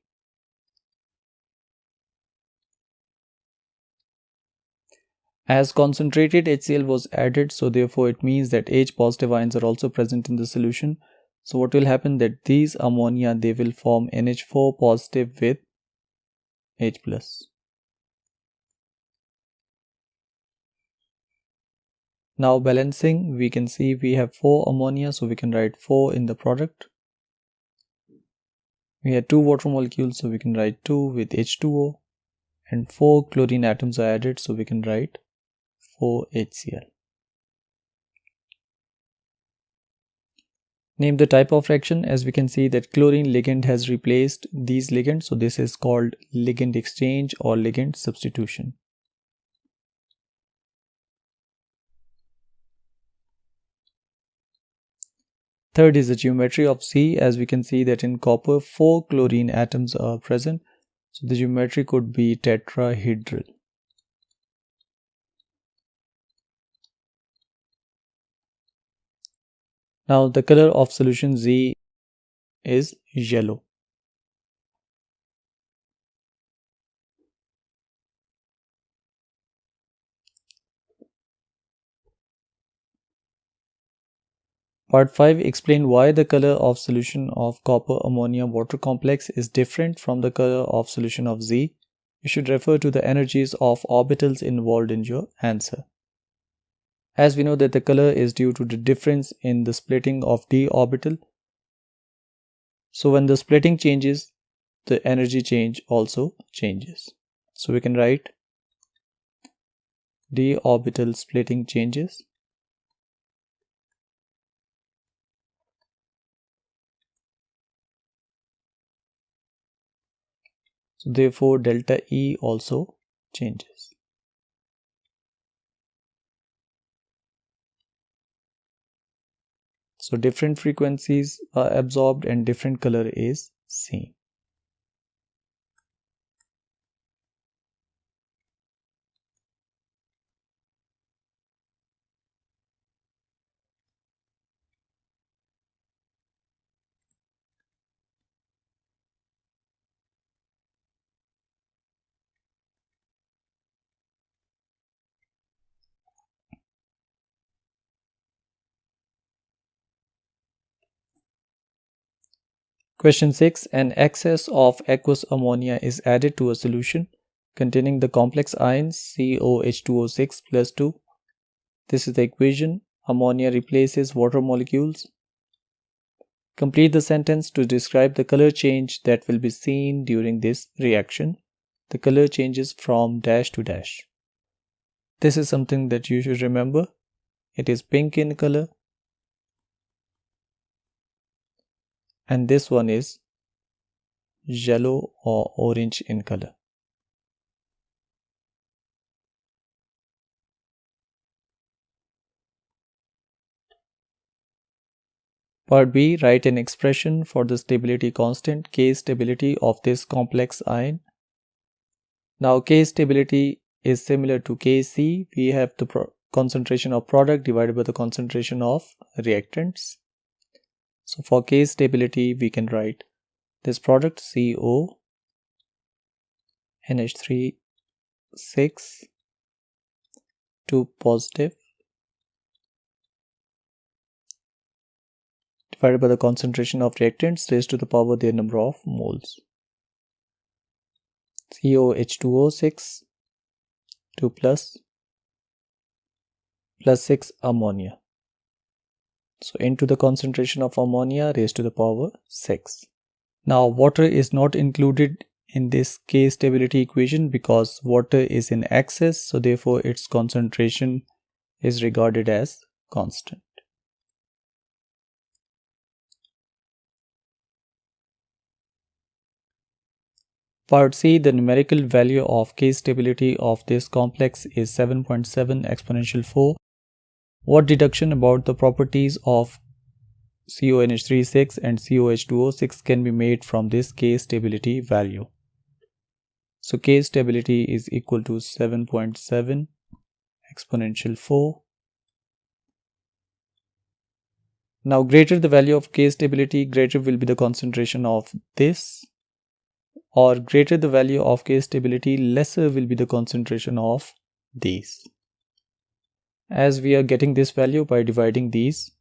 As concentrated HCl was added, so therefore it means that H positive ions are also present in the solution. So what will happen that these ammonia, they will form NH4 positive with H plus. Now balancing, we can see we have 4 ammonia, so we can write 4 in the product. We had 2 water molecules, so we can write 2 with H2O, and 4 chlorine atoms are added, so we can write 4 HCl. Name the type of reaction. As we can see that chlorine ligand has replaced these ligands, so this is called ligand exchange or ligand substitution. Third is the geometry of C. As we can see that in copper 4 chlorine atoms are present, so the geometry could be tetrahedral. Now the color of solution Z is yellow. Part 5. Explain why the color of solution of copper ammonia water complex is different from the color of solution of Z. You should refer to the energies of orbitals involved in your answer. As we know that the color is due to the difference in the splitting of d orbital. So when the splitting changes, the energy change also changes. So we can write d orbital splitting changes. So therefore delta E also changes. So different frequencies are absorbed and different color is seen. Question 6. An excess of aqueous ammonia is added to a solution containing the complex ions COH2O6 plus 2. This is the equation. Ammonia replaces water molecules. Complete the sentence to describe the color change that will be seen during this reaction. The color changes from dash to dash. This is something that you should remember. It is pink in color. And this one is yellow or orange in color. Part B. Write an expression for the stability constant K stability of this complex ion. Now K stability is similar to Kc. We have the concentration of product divided by the concentration of reactants. So for K stability we can write this product CO NH3 6 2 positive divided by the concentration of reactants raised to the power their number of moles. COH2O6 2 plus 6 ammonia. So into the concentration of ammonia raised to the power 6. Now water is not included in this K stability equation because water is in excess, so therefore its concentration is regarded as constant. Part C. The numerical value of K stability of this complex is 7.7 exponential 4. What deduction about the properties of CONH36 and COH2O6 can be made from this K stability value? So K stability is equal to 7.7 exponential 4. Now greater the value of K stability, greater will be the concentration of this, or greater the value of K stability, lesser will be the concentration of these. As we are getting this value by dividing these.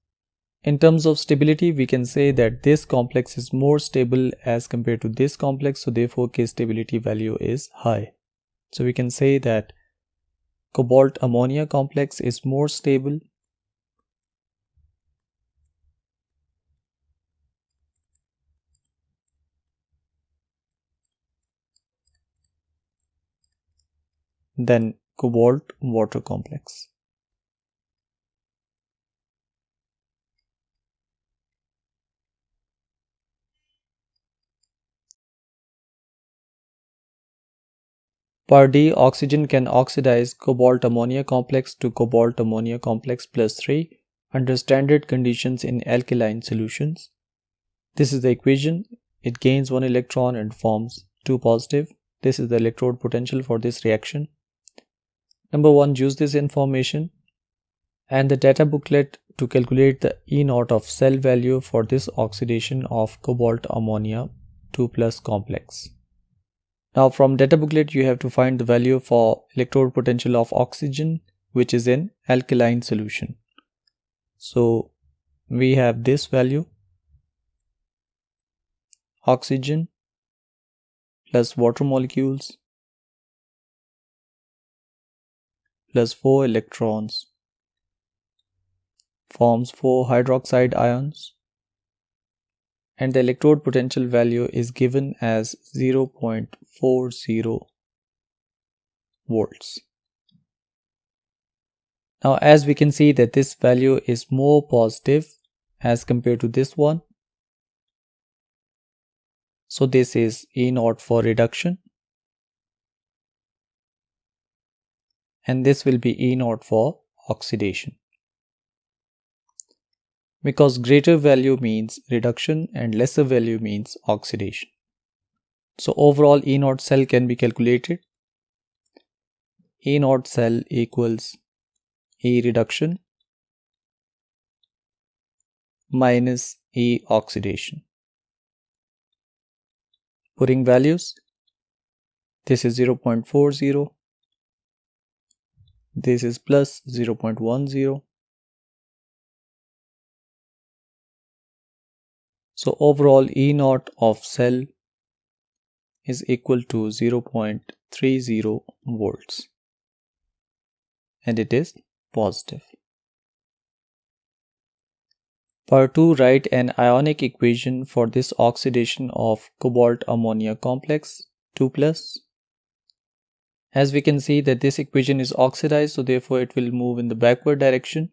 In terms of stability, we can say that this complex is more stable as compared to this complex, so therefore K stability value is high. So we can say that cobalt ammonia complex is more stable than cobalt water complex. Part D. Oxygen can oxidize cobalt ammonia complex to cobalt ammonia complex plus 3 under standard conditions in alkaline solutions. This is the equation. It gains 1 electron and forms 2 positive. This is the electrode potential for this reaction. Number 1. Use this information and the data booklet to calculate the E0 of cell value for this oxidation of cobalt ammonia 2 plus complex. Now from data booklet you have to find the value for electrode potential of oxygen which is in alkaline solution. So we have this value, oxygen plus water molecules plus 4 electrons forms 4 hydroxide ions, and the electrode potential value is given as 0.40 volts. Now as we can see that this value is more positive as compared to this one. So this is E0 for reduction and this will be E0 for oxidation. Because greater value means reduction and lesser value means oxidation. So overall E0 cell can be calculated. E0 cell equals E reduction minus E oxidation. Putting values, this is 0.40, this is plus 0.10. So overall E0 of cell is equal to 0.30 volts and it is positive. Part 2, write an ionic equation for this oxidation of cobalt ammonia complex 2+. As we can see that this equation is oxidized, so therefore it will move in the backward direction.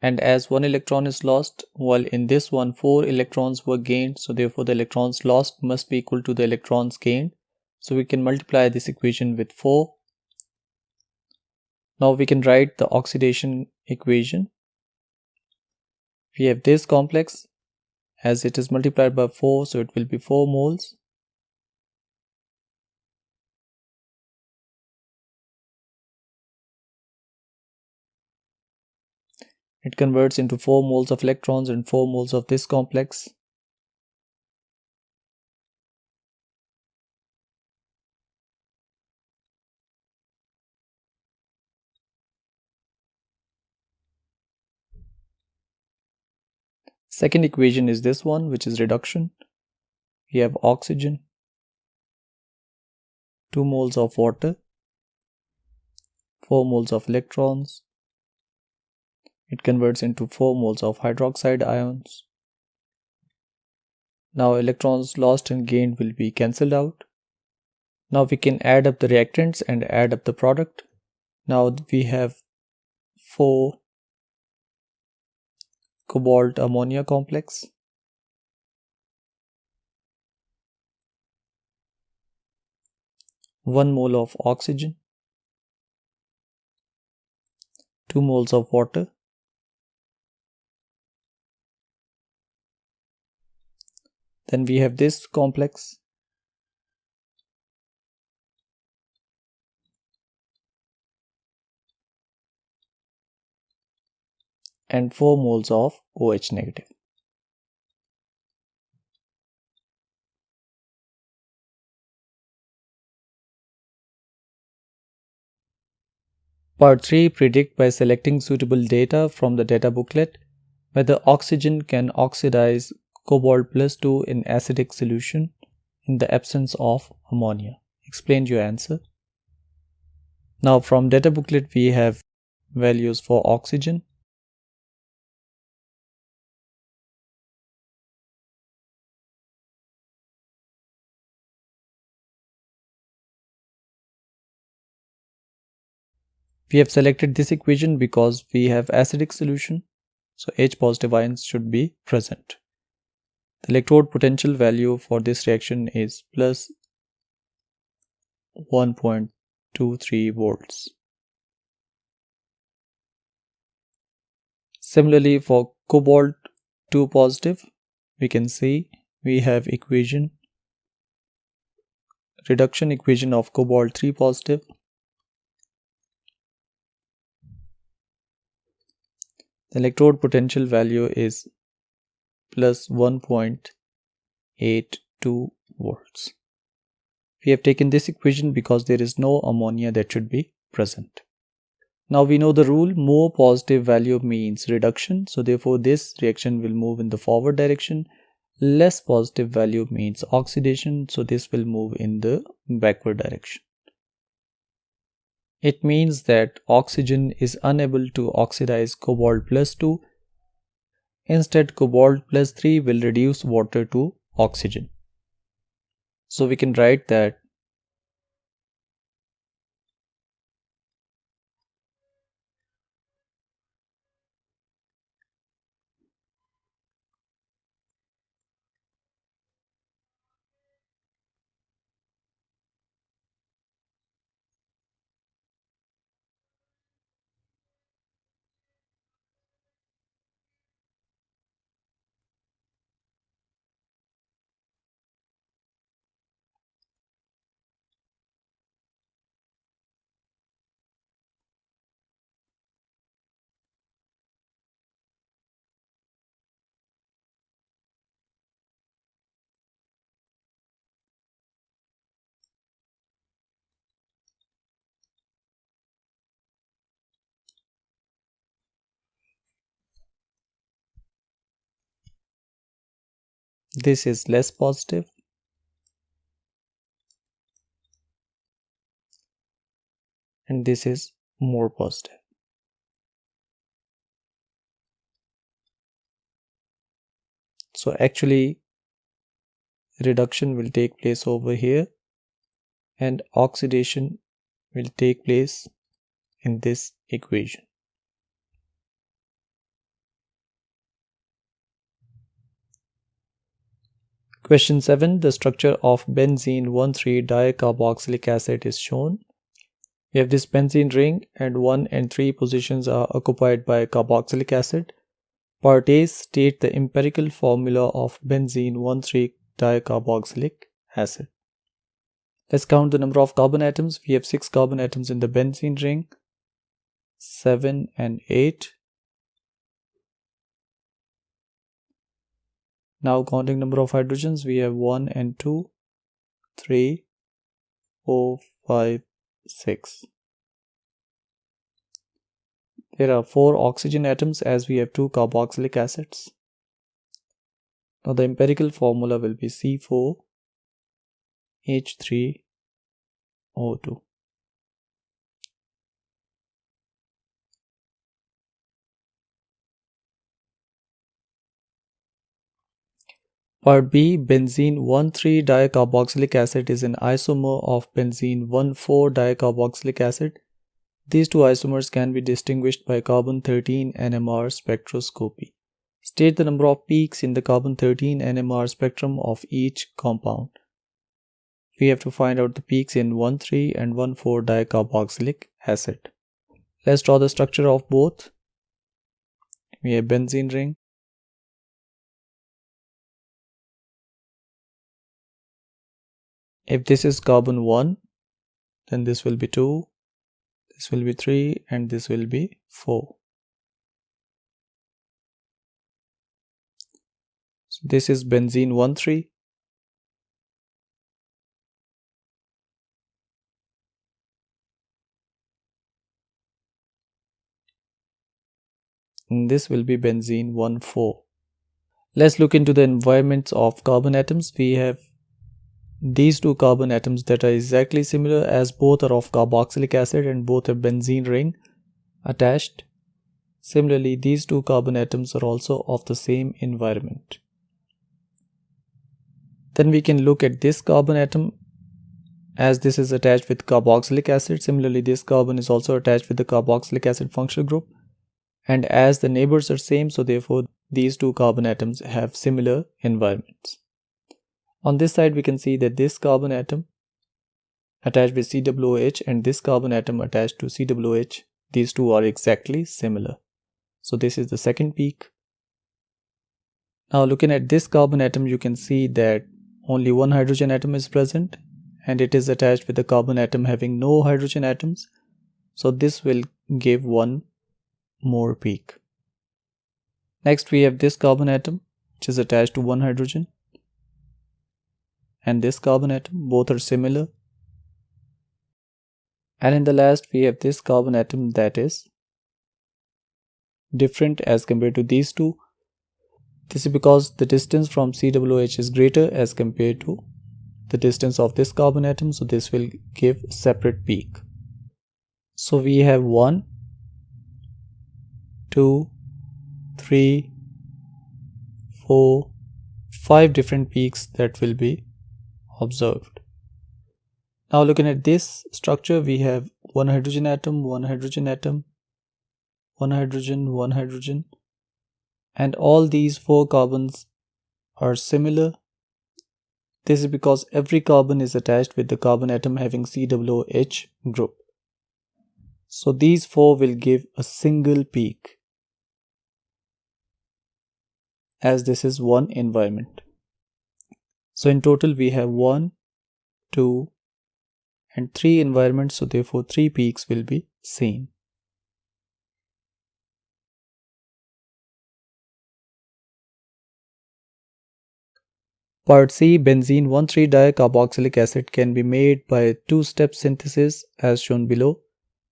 And as 1 electron is lost, while in this one 4 electrons were gained, so therefore the electrons lost must be equal to the electrons gained. So we can multiply this equation with 4. Now we can write the oxidation equation. We have this complex, as it is multiplied by 4, so it will be 4 moles. It converts into 4 moles of electrons and 4 moles of this complex. Second equation is this one, which is reduction. We have oxygen, 2 moles of water, 4 moles of electrons. It converts into 4 moles of hydroxide ions. Now electrons lost and gained will be cancelled out. Now we can add up the reactants and add up the product. Now we have 4 cobalt ammonia complex, 1 mole of oxygen, 2 moles of water, then we have this complex, and 4 moles of OH negative. Part 3, predict by selecting suitable data from the data booklet whether oxygen can oxidize cobalt +2 in acidic solution in the absence of ammonia. Explain your answer. Now from data booklet we have values for oxygen. We have selected this equation because we have acidic solution, so H positive ions should be present. The electrode potential value for this reaction is plus 1.23 volts. Similarly, for cobalt 2 positive, we can see we have reduction equation of cobalt 3 positive. The electrode potential value is plus 1.82 volts. We have taken this equation because there is no ammonia that should be present. Now we know the rule, more positive value means reduction, so therefore this reaction will move in the forward direction. Less positive value means oxidation, so this will move in the backward direction. It means that oxygen is unable to oxidize cobalt +2. Instead, cobalt +3 will reduce water to oxygen. So we can write that This is less positive. And this is more positive. So actually reduction will take place over here and oxidation will take place in this equation. Question 7. The structure of benzene 1,3-dicarboxylic acid is shown. We have this benzene ring and 1 and 3 positions are occupied by carboxylic acid. Part A, state the empirical formula of benzene 1,3-dicarboxylic acid. Let's count the number of carbon atoms. We have 6 carbon atoms in the benzene ring, 7 and 8. Now counting number of hydrogens, we have 1 and 2, 3, 4, 5, 6. There are 4 oxygen atoms as we have 2 carboxylic acids. Now the empirical formula will be C4H3O2. Part B, benzene 1,3-dicarboxylic acid is an isomer of benzene 1,4-dicarboxylic acid. These two isomers can be distinguished by carbon-13 NMR spectroscopy. State the number of peaks in the carbon-13 NMR spectrum of each compound. We have to find out the peaks in 1,3 and 1,4-dicarboxylic acid. Let's draw the structure of both. We have benzene ring. If this is carbon 1, then this will be 2, this will be 3, and this will be 4. So this is benzene 1,3. And this will be benzene 1,4. Let's look into the environments of carbon atoms. We have these two carbon atoms that are exactly similar as both are of carboxylic acid and both have benzene ring attached. Similarly, these two carbon atoms are also of the same environment. Then we can look at this carbon atom as this is attached with carboxylic acid. Similarly, this carbon is also attached with the carboxylic acid functional group. And as the neighbors are same, so therefore these two carbon atoms have similar environments. On this side, we can see that this carbon atom attached with COOH and this carbon atom attached to COOH, these two are exactly similar. So this is the second peak. Now looking at this carbon atom, you can see that only one hydrogen atom is present and it is attached with the carbon atom having no hydrogen atoms. So this will give one more peak. Next, we have this carbon atom which is attached to one hydrogen. And this carbon atom, both are similar. And in the last, we have this carbon atom that is different as compared to these two. This is because the distance from COOH is greater as compared to the distance of this carbon atom, so this will give separate peak. So we have 1, 2, 3, 4, 5 different peaks that will be observed. Now looking at this structure, we have one hydrogen atom, one hydrogen atom, one hydrogen, and all these 4 carbons are similar. This is because every carbon is attached with the carbon atom having COOH group. So these 4 will give a single peak, as this is one environment. So in total we have 1, 2 and 3 environments, so therefore 3 peaks will be seen. Part C, benzene 1,3-dicarboxylic acid can be made by a two-step synthesis as shown below.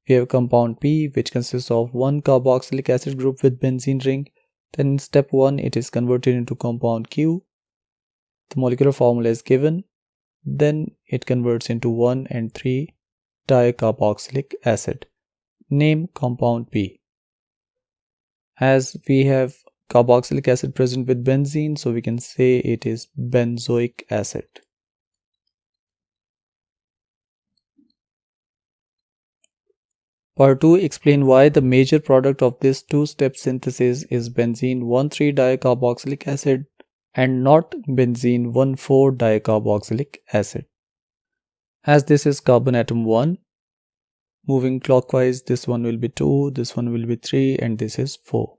We have compound P which consists of one carboxylic acid group with benzene ring. Then in step 1 it is converted into compound Q. the molecular formula is given, then it converts into 1 and 3 dicarboxylic acid. Name compound B. As we have carboxylic acid present with benzene, so we can say it is benzoic acid. Part 2. Explain why the major product of this two-step synthesis is benzene 1,3-dicarboxylic acid and not benzene 1,4-dicarboxylic acid. As this is carbon atom 1, moving clockwise, this one will be 2, this one will be 3, and this is 4.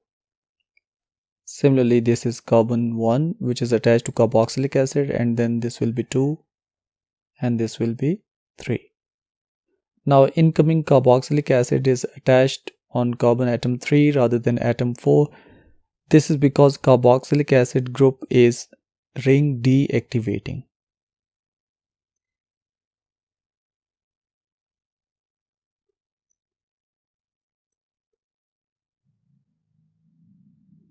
Similarly, this is carbon 1, which is attached to carboxylic acid, and then this will be 2, and this will be 3. Now, incoming carboxylic acid is attached on carbon atom 3 rather than atom 4. This is because carboxylic acid group is ring deactivating.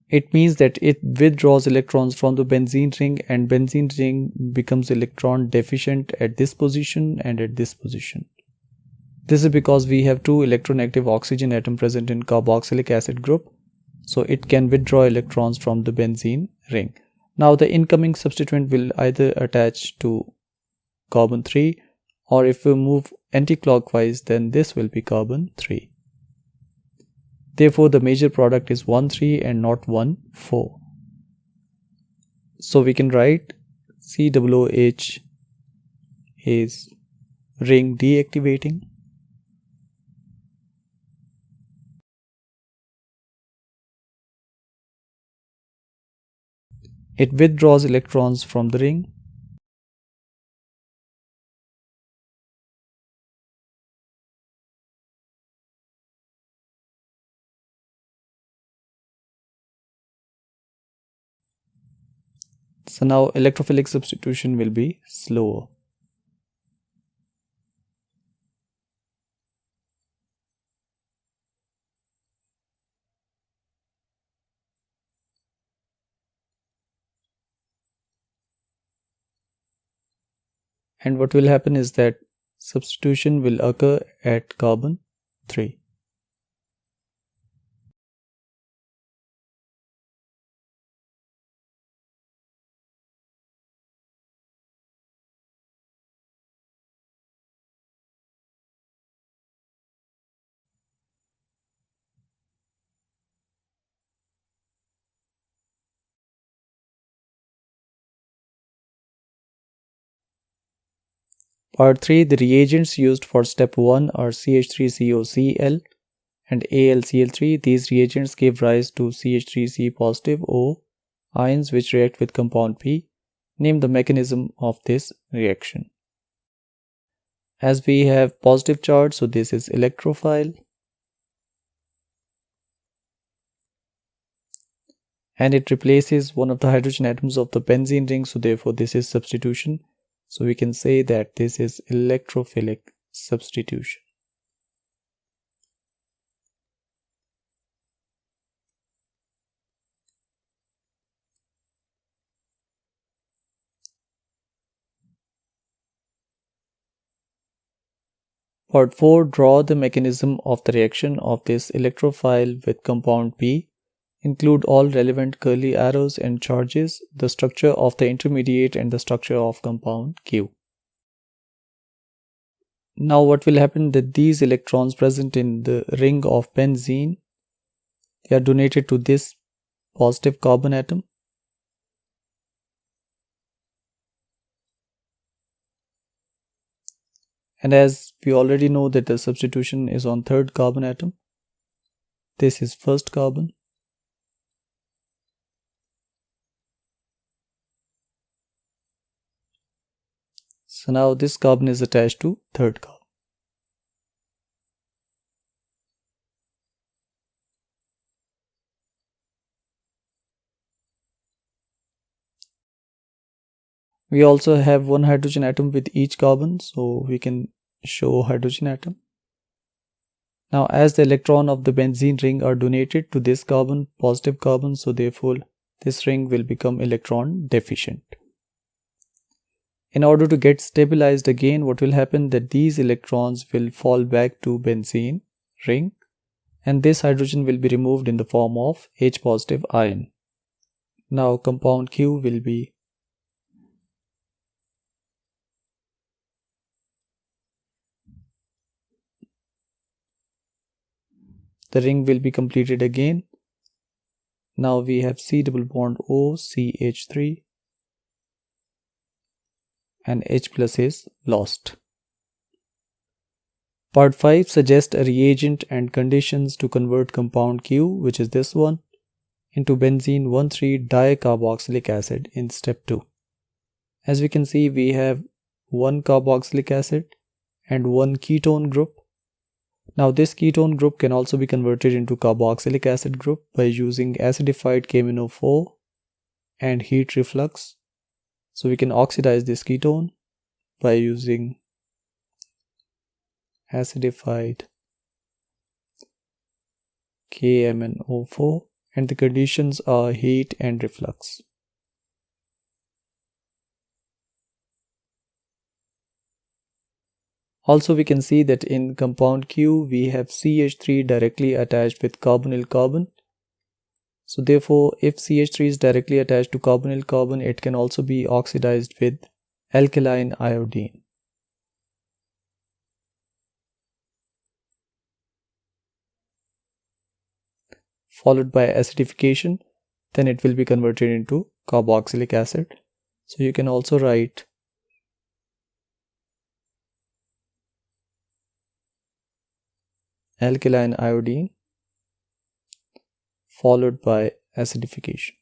It means that it withdraws electrons from the benzene ring, and benzene ring becomes electron deficient at this position and at this position. This is because we have two electronegative oxygen atom present in carboxylic acid group, so it can withdraw electrons from the benzene ring. Now the incoming substituent will either attach to carbon 3, or if we move anti-clockwise, then this will be carbon 3. Therefore, the major product is 1,3 and not 1,4. So we can write COOH is ring deactivating. It withdraws electrons from the ring. So now electrophilic substitution will be slower. And what will happen is that substitution will occur at carbon 3. Part 3. The reagents used for step 1 are CH3COCl and AlCl3. These reagents give rise to CH3C positive O ions which react with compound P. Name the mechanism of this reaction. As we have positive charge, so this is electrophile. And it replaces one of the hydrogen atoms of the benzene ring, so therefore this is substitution. So we can say that this is electrophilic substitution. Part 4. Draw the mechanism of the reaction of this electrophile with compound P. Include all relevant curly arrows and charges, the structure of the intermediate and the structure of compound Q. Now what will happen that these electrons present in the ring of benzene, they are donated to this positive carbon atom. And as we already know that the substitution is on third carbon atom, this is first carbon. So now this carbon is attached to third carbon. We also have one hydrogen atom with each carbon, so we can show hydrogen atom. Now as the electron of the benzene ring are donated to this carbon, positive carbon, so therefore this ring will become electron deficient. In order to get stabilized again, what will happen that these electrons will fall back to benzene ring, and this hydrogen will be removed in the form of H positive ion. Now compound Q will be the ring will be completed again. Now we have C double bond O, CH3, and H plus is lost. Part 5 suggests a reagent and conditions to convert compound Q, which is this one, into benzene 1,3-dicarboxylic acid in step 2. As we can see, we have one carboxylic acid and one ketone group. Now this ketone group can also be converted into carboxylic acid group by using acidified KMnO4 and heat reflux. So we can oxidize this ketone by using acidified KMnO4, and the conditions are heat and reflux. Also we can see that in compound Q we have CH3 directly attached with carbonyl carbon. So therefore if CH3 is directly attached to carbonyl carbon, it can also be oxidized with alkaline iodine. Followed by acidification, then it will be converted into carboxylic acid. So you can also write alkaline iodine followed by acidification.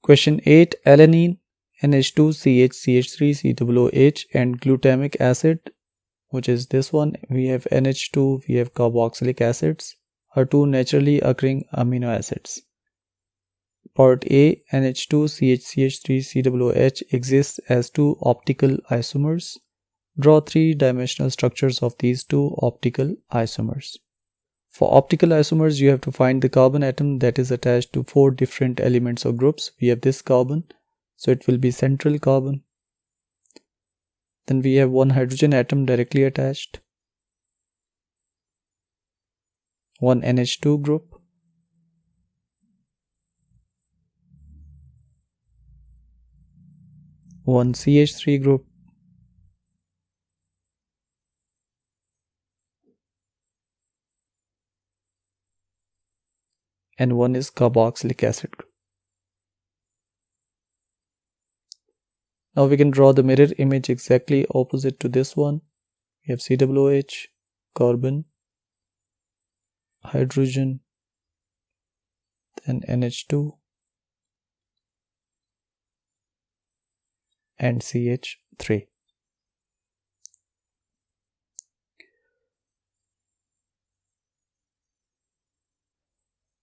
Question 8. Alanine, NH2CH, CH3, COOH and glutamic acid, which is this one, we have NH2, we have carboxylic acids, are two naturally occurring amino acids. Part A, NH2CH, CH3, COOH exists as two optical isomers. Draw three-dimensional structures of these two optical isomers. For optical isomers, you have to find the carbon atom that is attached to four different elements or groups. We have this carbon, so it will be central carbon. Then we have one hydrogen atom directly attached, one NH2 group, one CH3 group, and one is carboxylic acid group. Now we can draw the mirror image exactly opposite to this one. We have COOH, carbon, hydrogen, then NH2 and CH3.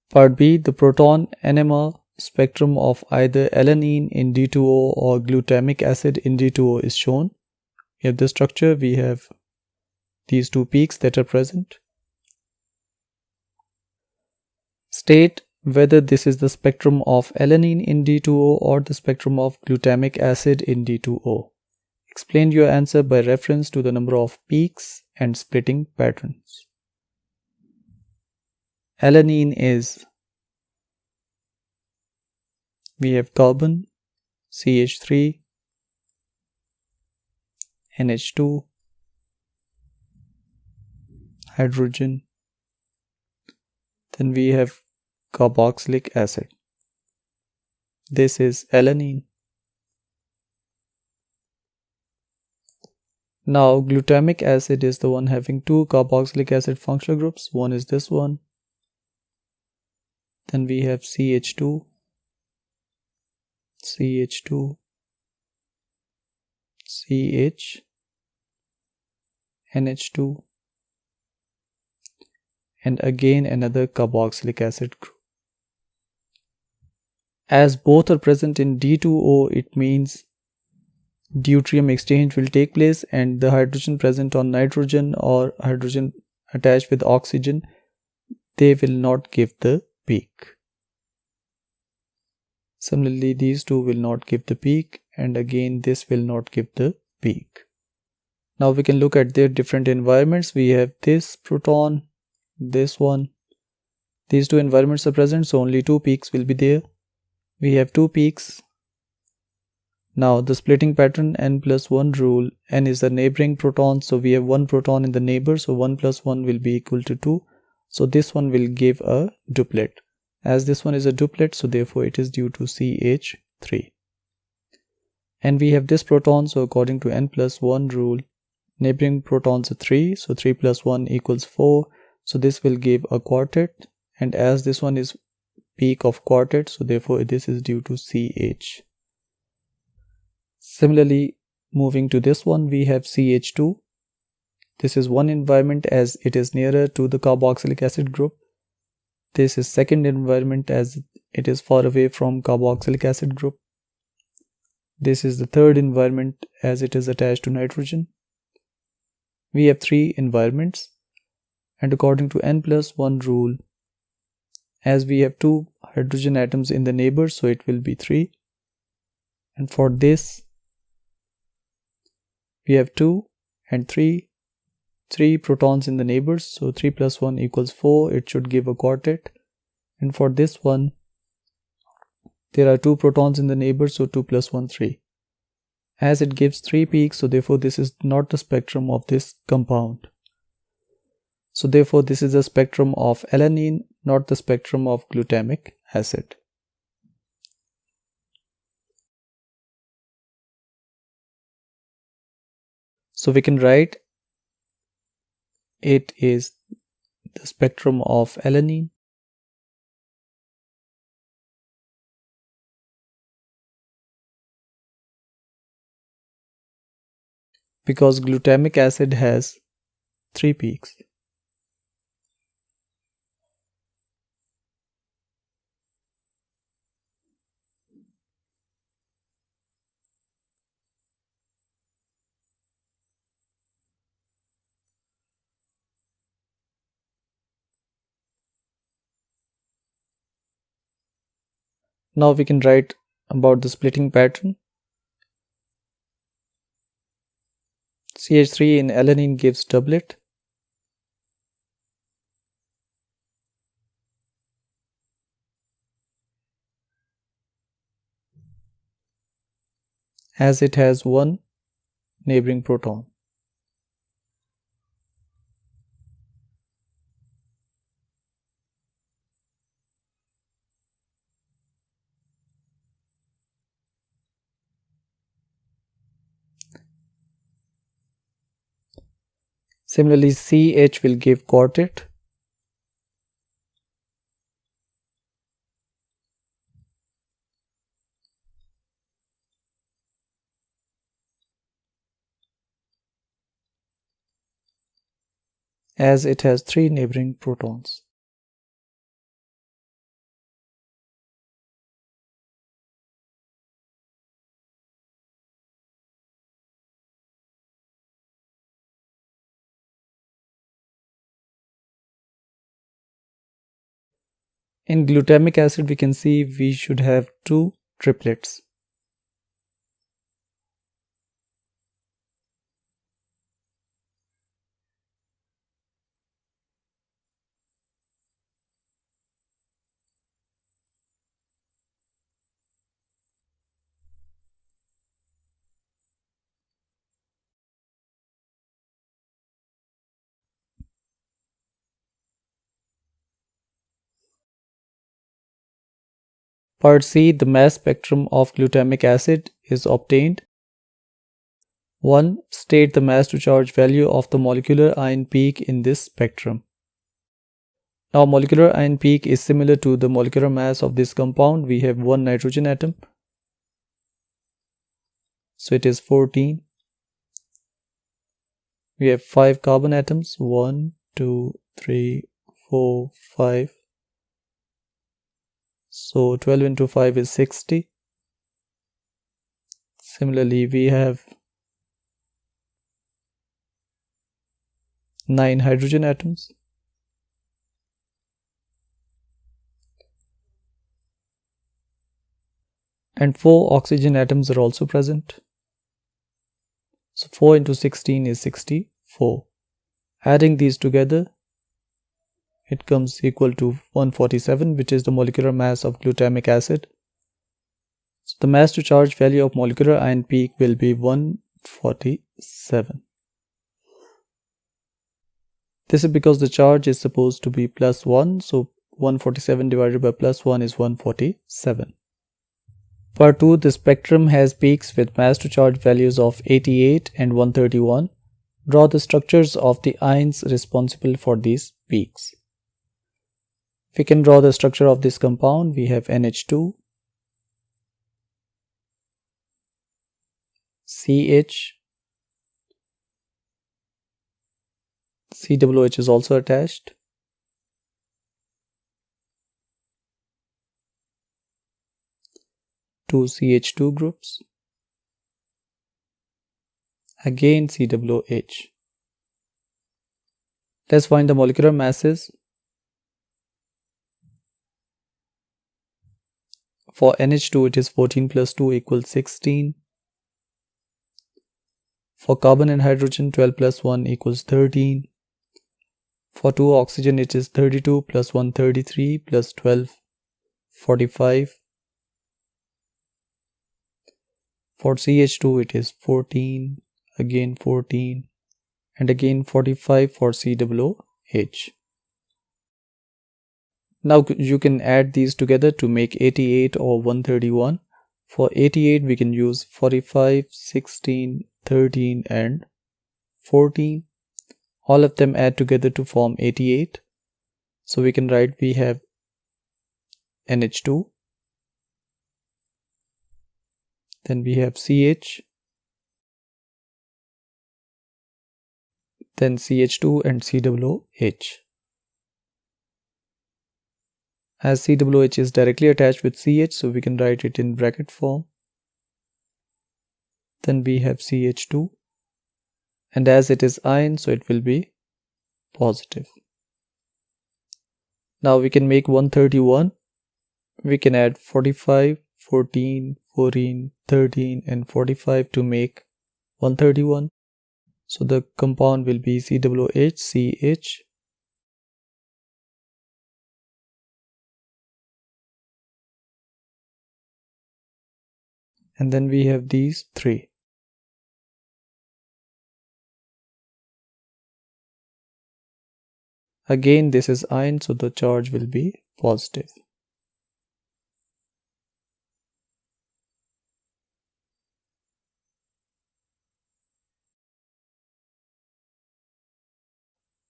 Part B, the proton NMR spectrum of either alanine in D2O or glutamic acid in D2O is shown. We have the structure, we have these two peaks that are present. State whether this is the spectrum of alanine in D2O or the spectrum of glutamic acid in D2O. Explain your answer by reference to the number of peaks and splitting patterns. Alanine is, we have carbon, CH3, NH2, hydrogen, then we have carboxylic acid. This is alanine. Now glutamic acid is the one having two carboxylic acid functional groups. One is this one. Then we have CH2, CH2, CH, NH2, and again another carboxylic acid group. As both are present in D2O, it means deuterium exchange will take place, and the hydrogen present on nitrogen or hydrogen attached with oxygen, they will not give the peak. Similarly, these two will not give the peak, and again this will not give the peak. Now we can look at their different environments. We have this proton, this one. These two environments are present, so only two peaks will be there. We have two peaks. Now the splitting pattern, n plus 1 rule, n is the neighboring proton, so we have one proton in the neighbor, so 1 plus 1 will be equal to 2. So this one will give a duplet. As this one is a duplet, so therefore it is due to CH3. And we have this proton, so according to n plus 1 rule, neighboring protons are 3, so 3 plus 1 equals 4. So this will give a quartet, and as this one is peak of quartet, so therefore this is due to CH. Similarly, moving to this one, we have CH2. This is one environment as it is nearer to the carboxylic acid group. This is second environment as it is far away from carboxylic acid group. This is the third environment as it is attached to nitrogen. We have three environments, and according to n plus 1 rule, as we have two hydrogen atoms in the neighbor, so it will be 3. And for this, we have 2 and 3 protons in the neighbors, so 3 plus 1 equals 4. It should give a quartet. And for this one, there are 2 protons in the neighbors, so 2 plus 1, 3. As it gives 3 peaks, so therefore this is not the spectrum of this compound. So therefore this is the spectrum of alanine, not the spectrum of glutamic acid. So we can write it is the spectrum of alanine, because glutamic acid has 3 peaks. Now we can write about the splitting pattern. CH3 in alanine gives doublet. As it has one neighboring proton. Similarly, CH will give quartet. As it has 3 neighboring protons. In glutamic acid, we can see we should have 2 triplets. Part C, the mass spectrum of glutamic acid is obtained. 1. State the mass to charge value of the molecular ion peak in this spectrum. Now molecular ion peak is similar to the molecular mass of this compound. We have one nitrogen atom, so it is 14. We have 5 carbon atoms, 1, 2, 3, 4, 5. So 12 into 5 is 60. Similarly, we have 9 hydrogen atoms. And 4 oxygen atoms are also present. So 4 into 16 is 64. Adding these together, it comes equal to 147, which is the molecular mass of glutamic acid. So the mass to charge value of molecular ion peak will be 147. This is because the charge is supposed to be plus 1, so 147 divided by plus 1 is 147. Part 2, the spectrum has peaks with mass to charge values of 88 and 131. Draw the structures of the ions responsible for these peaks. We can draw the structure of this compound. We have NH2, CH, COOH is also attached. Two CH2 groups. Again COOH. Let's find the molecular masses. For NH2 it is 14 plus 2 equals 16. For carbon and hydrogen 12 plus 1 equals 13. For 2 oxygen it is 32 plus 1 33 plus 12 45. For CH2 it is 14, again 14, and again 45 for COOH. Now you can add these together to make 88 or 131. For 88 we can use 45, 16, 13 and 14. All of them add together to form 88. So we can write we have NH2. Then we have CH. Then CH2 and COOH. As COOH is directly attached with CH, so we can write it in bracket form. Then we have CH2. And as it is ion, so it will be positive. Now we can make 131. We can add 45, 14, 14, 13 and 45 to make 131. So the compound will be COOH, CH. And then we have these three. Again, this is ion, so the charge will be positive.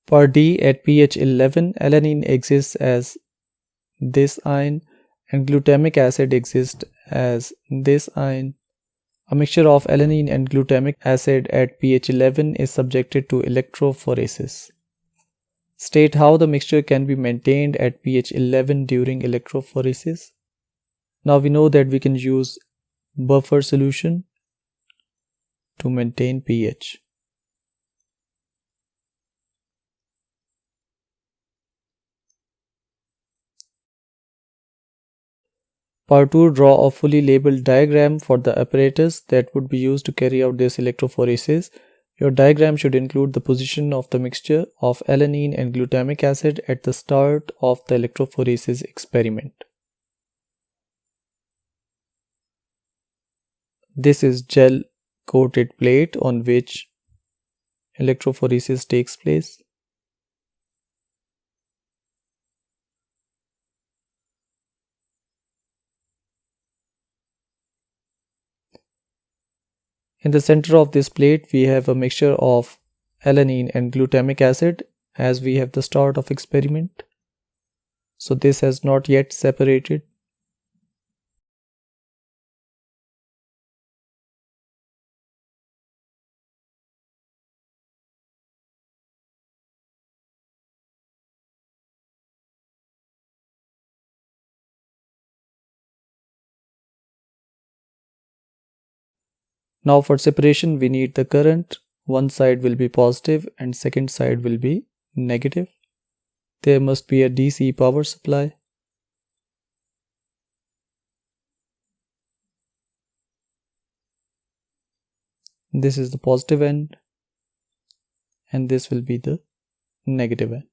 Part D, at pH 11, alanine exists as this ion and glutamic acid exists as this ion. A mixture of alanine and glutamic acid at pH 11 is subjected to electrophoresis. State how the mixture can be maintained at pH 11 during electrophoresis. Now we know that we can use buffer solution to maintain pH. Part 2, draw a fully labeled diagram for the apparatus that would be used to carry out this electrophoresis. Your diagram should include the position of the mixture of alanine and glutamic acid at the start of the electrophoresis experiment. This is gel coated plate on which electrophoresis takes place. In the center of this plate, we have a mixture of alanine and glutamic acid as we have the start of experiment. So this has not yet separated. Now for separation we need the current. One side will be positive and second side will be negative. There must be a DC power supply. This is the positive end and this will be the negative end.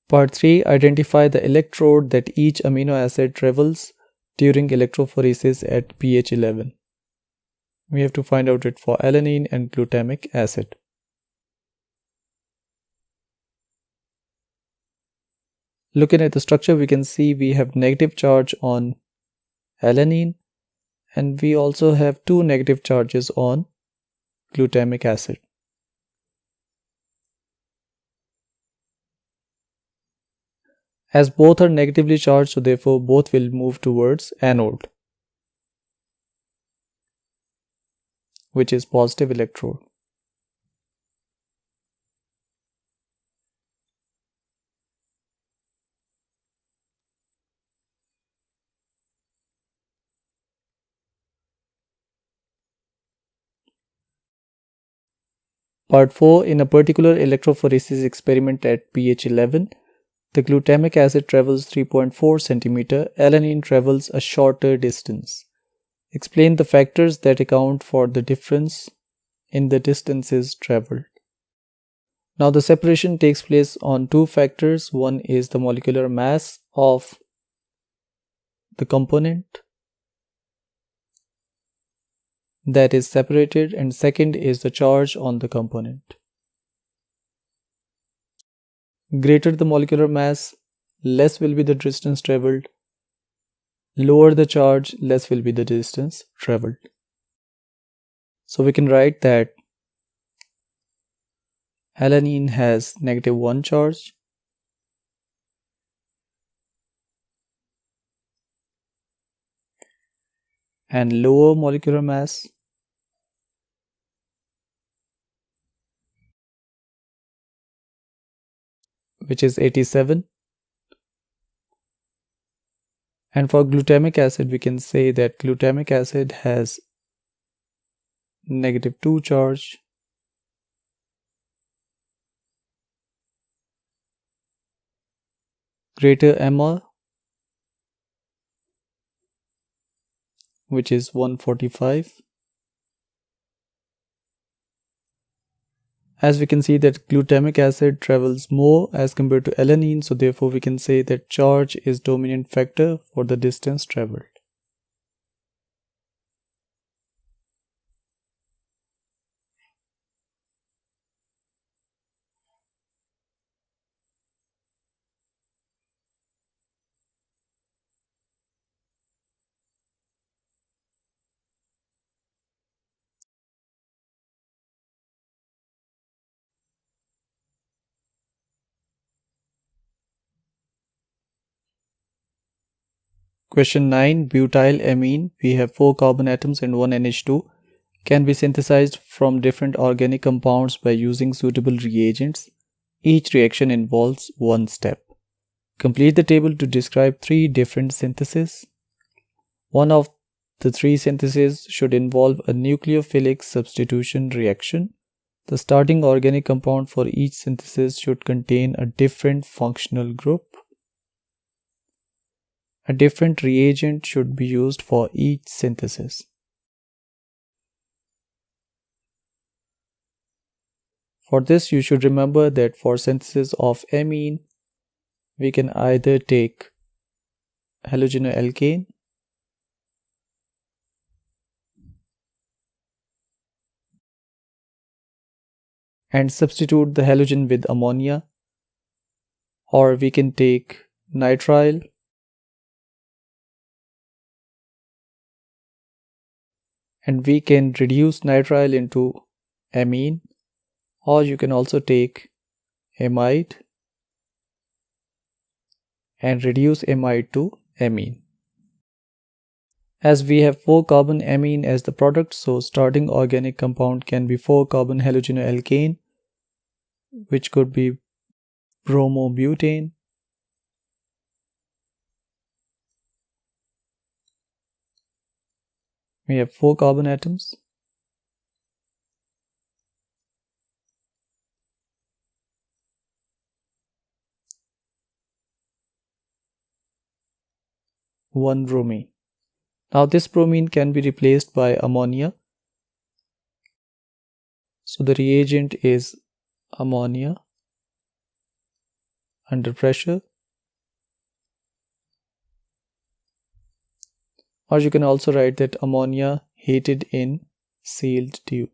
Part 3. Identify the electrode that each amino acid travels during electrophoresis at pH 11. We have to find out it for alanine and glutamic acid. Looking at the structure, we can see we have negative charge on alanine and we also have two negative charges on glutamic acid. As both are negatively charged, so therefore both will move towards anode, which is positive electrode. Part 4. In a particular electrophoresis experiment at pH 11, the glutamic acid travels 3.4 cm, alanine travels a shorter distance. Explain the factors that account for the difference in the distances traveled. Now the separation takes place on two factors. One is the molecular mass of the component that is separated, and second is the charge on the component. Greater the molecular mass, less will be the distance traveled. Lower the charge, less will be the distance traveled. So we can write that alanine has -1 charge, and lower molecular mass which is 87. And for glutamic acid, we can say that glutamic acid has -2 charge, greater MR, which is 145. As we can see that glutamic acid travels more as compared to alanine, so therefore we can say that charge is dominant factor for the distance traveled. Question 9. Butyl amine, we have 4 carbon atoms and 1 NH2, can be synthesized from different organic compounds by using suitable reagents. Each reaction involves one step. Complete the table to describe 3 different syntheses. One of the 3 syntheses should involve a nucleophilic substitution reaction. The starting organic compound for each synthesis should contain a different functional group. A different reagent should be used for each synthesis. For this, you should remember that for synthesis of amine, we can either take halogenoalkane and substitute the halogen with ammonia, or we can take nitrile and we can reduce nitrile into amine, or you can also take amide and reduce amide to amine. As we have 4 carbon amine as the product, so starting organic compound can be 4 carbon halogenoalkane, which could be bromobutane, We have 4 carbon atoms. One bromine. Now this bromine can be replaced by ammonia. So the reagent is ammonia under pressure. Or you can also write that ammonia heated in sealed tube.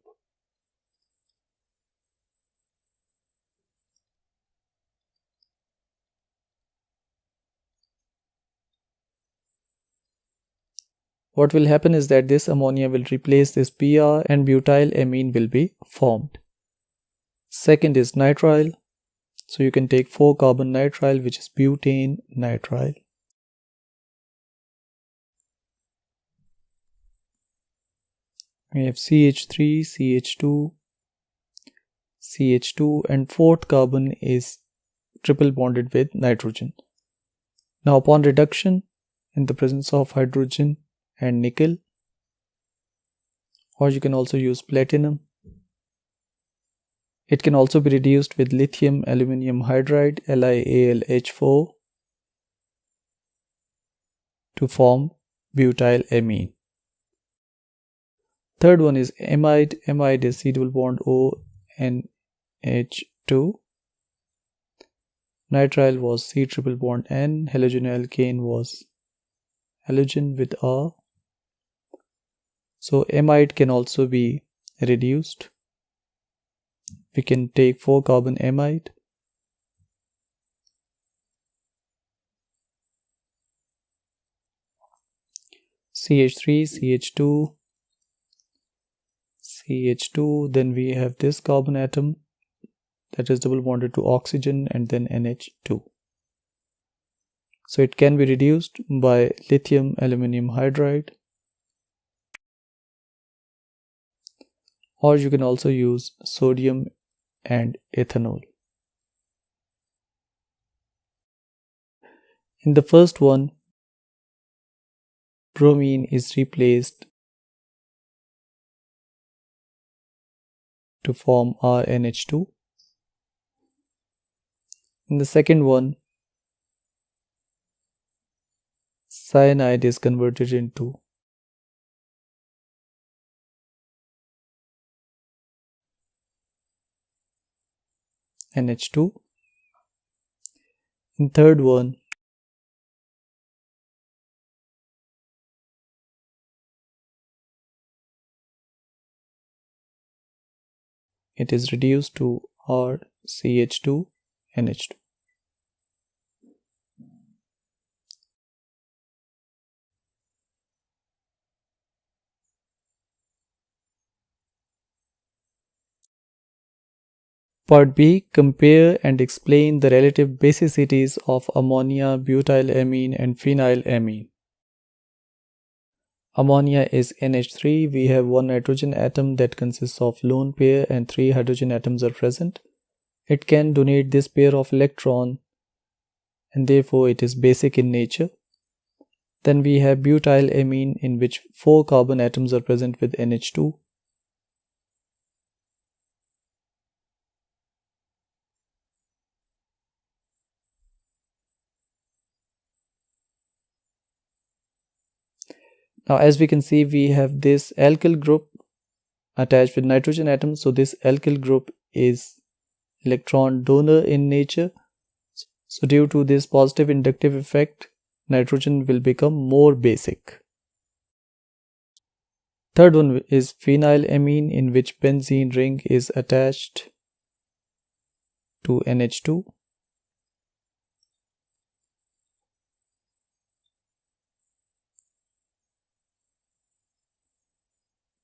What will happen is that this ammonia will replace this Br and butyl amine will be formed. Second is nitrile. So you can take 4 carbon nitrile, which is butane nitrile. We have CH3, CH2, CH2, and 4th carbon is triple bonded with nitrogen. Now upon reduction in the presence of hydrogen and nickel, or you can also use platinum, it can also be reduced with lithium aluminium hydride LiAlH4 to form butyl amine. Third one is amide. Amide is C double bond O NH2. Nitrile was C triple bond N. Halogen was halogen with R. So amide can also be reduced. We can take 4 carbon amide. CH3, CH2, CH2, then we have this carbon atom that is double bonded to oxygen and then NH2. So it can be reduced by lithium aluminium hydride, or you can also use sodium and ethanol. In the first one, bromine is replaced to form RNH2. In the second one, cyanide is converted into NH2. In third one, it is reduced to RCH2 NH2. Part B. Compare and explain the relative basicities of ammonia, butylamine and phenylamine. Ammonia is NH3. We have one nitrogen atom that consists of lone pair and 3 hydrogen atoms are present. It can donate this pair of electron and therefore it is basic in nature. Then we have butylamine in which 4 carbon atoms are present with NH2. Now as we can see, we have this alkyl group attached with nitrogen atoms. So this alkyl group is electron donor in nature. So due to this positive inductive effect, nitrogen will become more basic. Third one is phenylamine in which benzene ring is attached to NH2.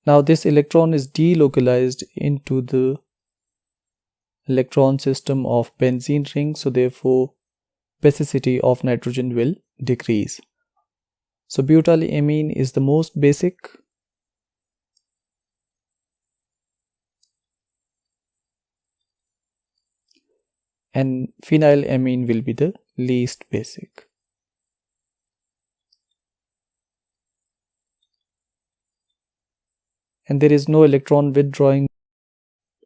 Now this electron is delocalized into the electron system of benzene ring, so therefore basicity of nitrogen will decrease. So butylamine is the most basic. And phenylamine will be the least basic. and there is no electron withdrawing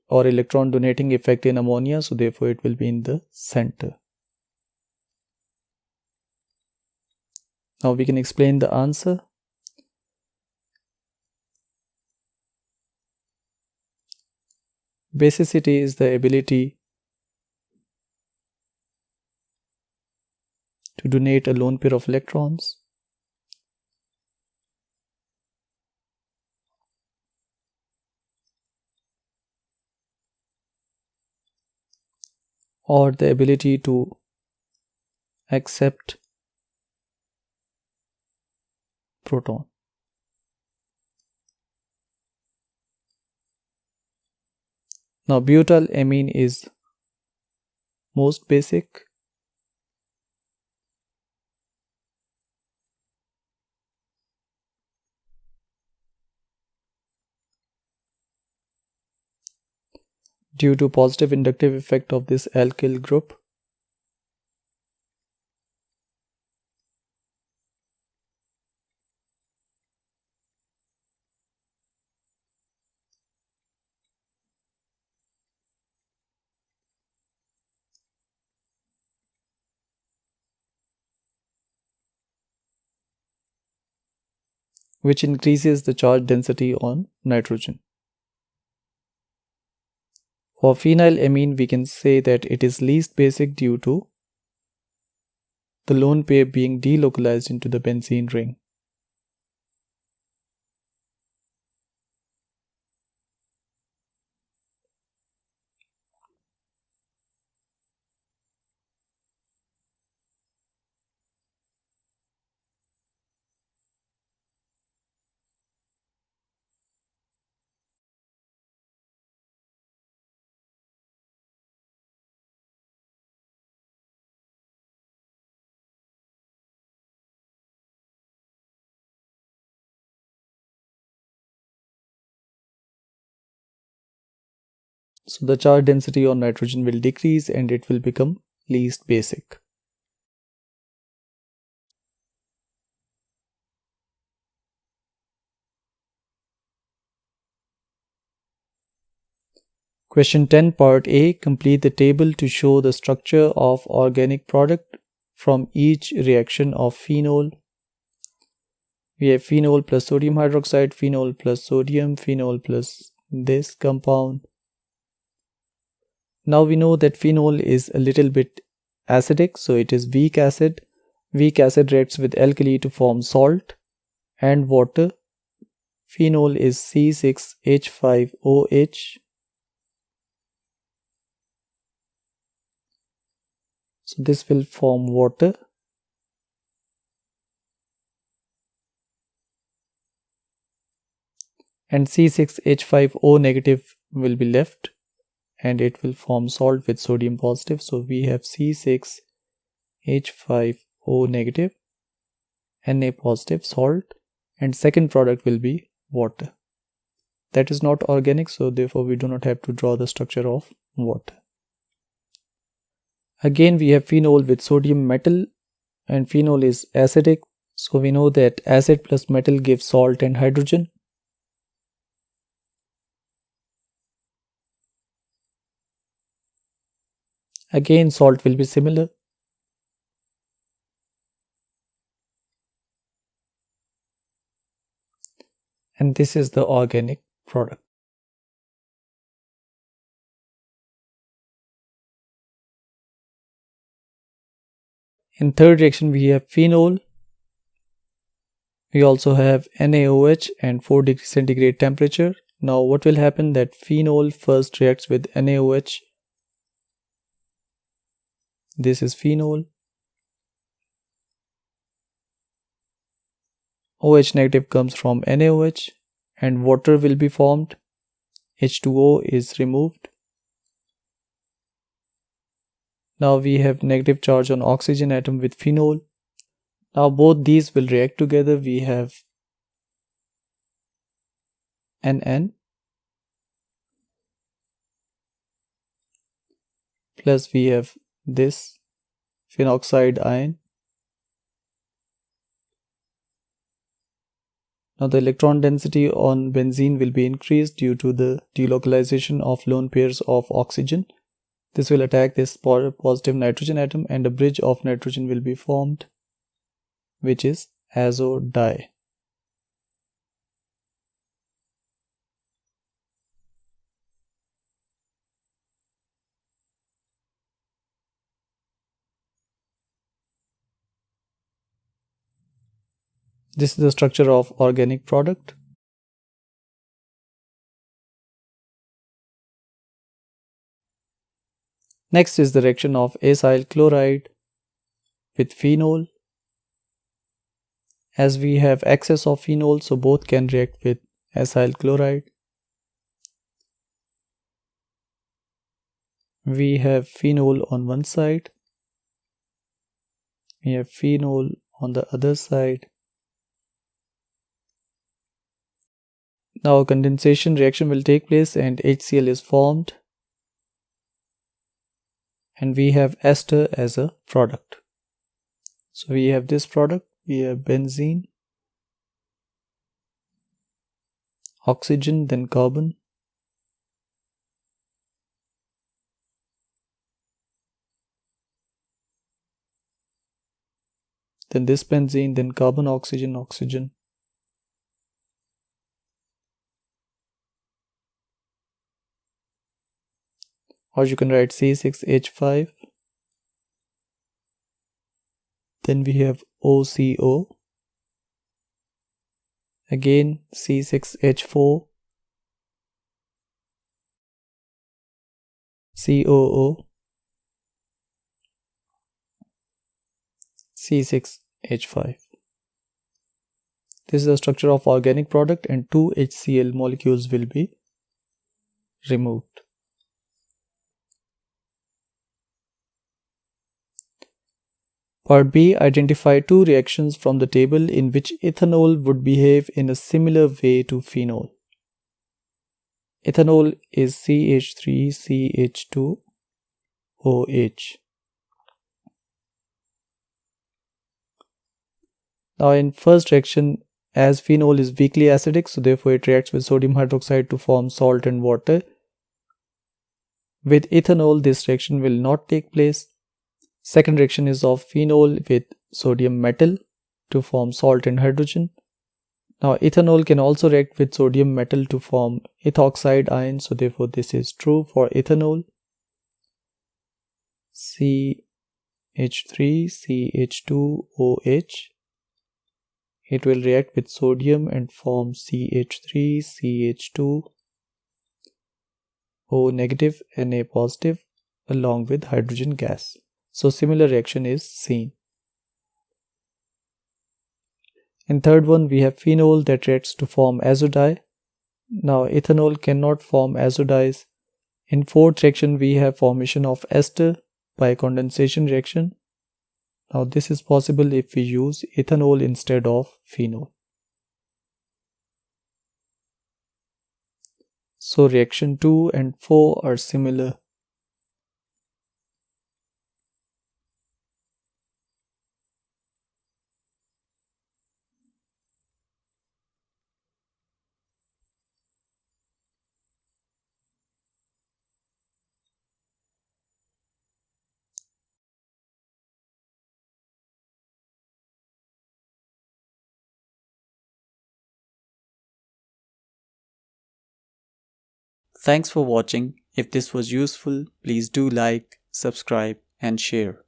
or electron donating effect in ammonia, so therefore it will be in the center. Now we can explain the answer. Basicity is the ability to donate a lone pair of electrons. Or the ability to accept proton. Now butyl amine is most basic. Due to positive inductive effect of this alkyl group. Which increases the charge density on nitrogen. For phenylamine, we can say that it is least basic due to the lone pair being delocalized into the benzene ring. So the charge density on nitrogen will decrease and it will become least basic. Question 10 part A. Complete the table to show the structure of organic product from each reaction of phenol. We have phenol plus sodium hydroxide, phenol plus sodium, phenol plus this compound. Now we know that phenol is a little bit acidic, so it is weak acid. Weak acid reacts with alkali to form salt and water. Phenol is C6H5OH. So this will form water. And C6H5O negative will be left and it will form salt with sodium positive. So we have C6H5O negative, Na positive, salt, and second product will be water. That is not organic, so therefore we do not have to draw the structure of water. Again we have phenol with sodium metal, and phenol is acidic, so we know that acid plus metal gives salt and hydrogen. Again salt will be similar. And this is the organic product. In third reaction we have phenol. We also have NaOH and 4 degree centigrade temperature. Now what will happen that phenol first reacts with NaOH. This is phenol. OH negative comes from NaOH and water will be formed. H2O is removed. Now we have negative charge on oxygen atom with phenol. Now both these will react together. We have NN plus we have this phenoxide ion. Now the electron density on benzene will be increased due to the delocalization of lone pairs of oxygen. This will attack this positive nitrogen atom and a bridge of nitrogen will be formed, which is azo di. This is the structure of organic product. Next is the reaction of acyl chloride with phenol. As we have excess of phenol, so both can react with acyl chloride. We have phenol on one side. We have phenol on the other side. Now a condensation reaction will take place and HCl is formed. And we have ester as a product. So we have this product, we have benzene, oxygen, then carbon. Then this benzene, then carbon, oxygen, oxygen. Or you can write C6H5. Then we have OCO. Again C6H4. COO. C6H5. This is the structure of organic product and 2 HCl molecules will be removed. Part B, identify two reactions from the table in which ethanol would behave in a similar way to phenol. Ethanol is CH3CH2OH. Now in first reaction, as phenol is weakly acidic, so therefore it reacts with sodium hydroxide to form salt and water. With ethanol, this reaction will not take place. Second reaction is of phenol with sodium metal to form salt and hydrogen. Now ethanol can also react with sodium metal to form ethoxide ion, so therefore this is true for ethanol. CH3CH2OH. It will react with sodium and form CH3CH2O negative Na positive along with hydrogen gas. So similar reaction is seen. In third one, we have phenol that reacts to form azo di. Now ethanol cannot form azo dyes. In fourth reaction, we have formation of ester by condensation reaction. Now this is possible if we use ethanol instead of phenol. So reaction 2 and 4 are similar. Thanks for watching. If this was useful, please do like, subscribe and share.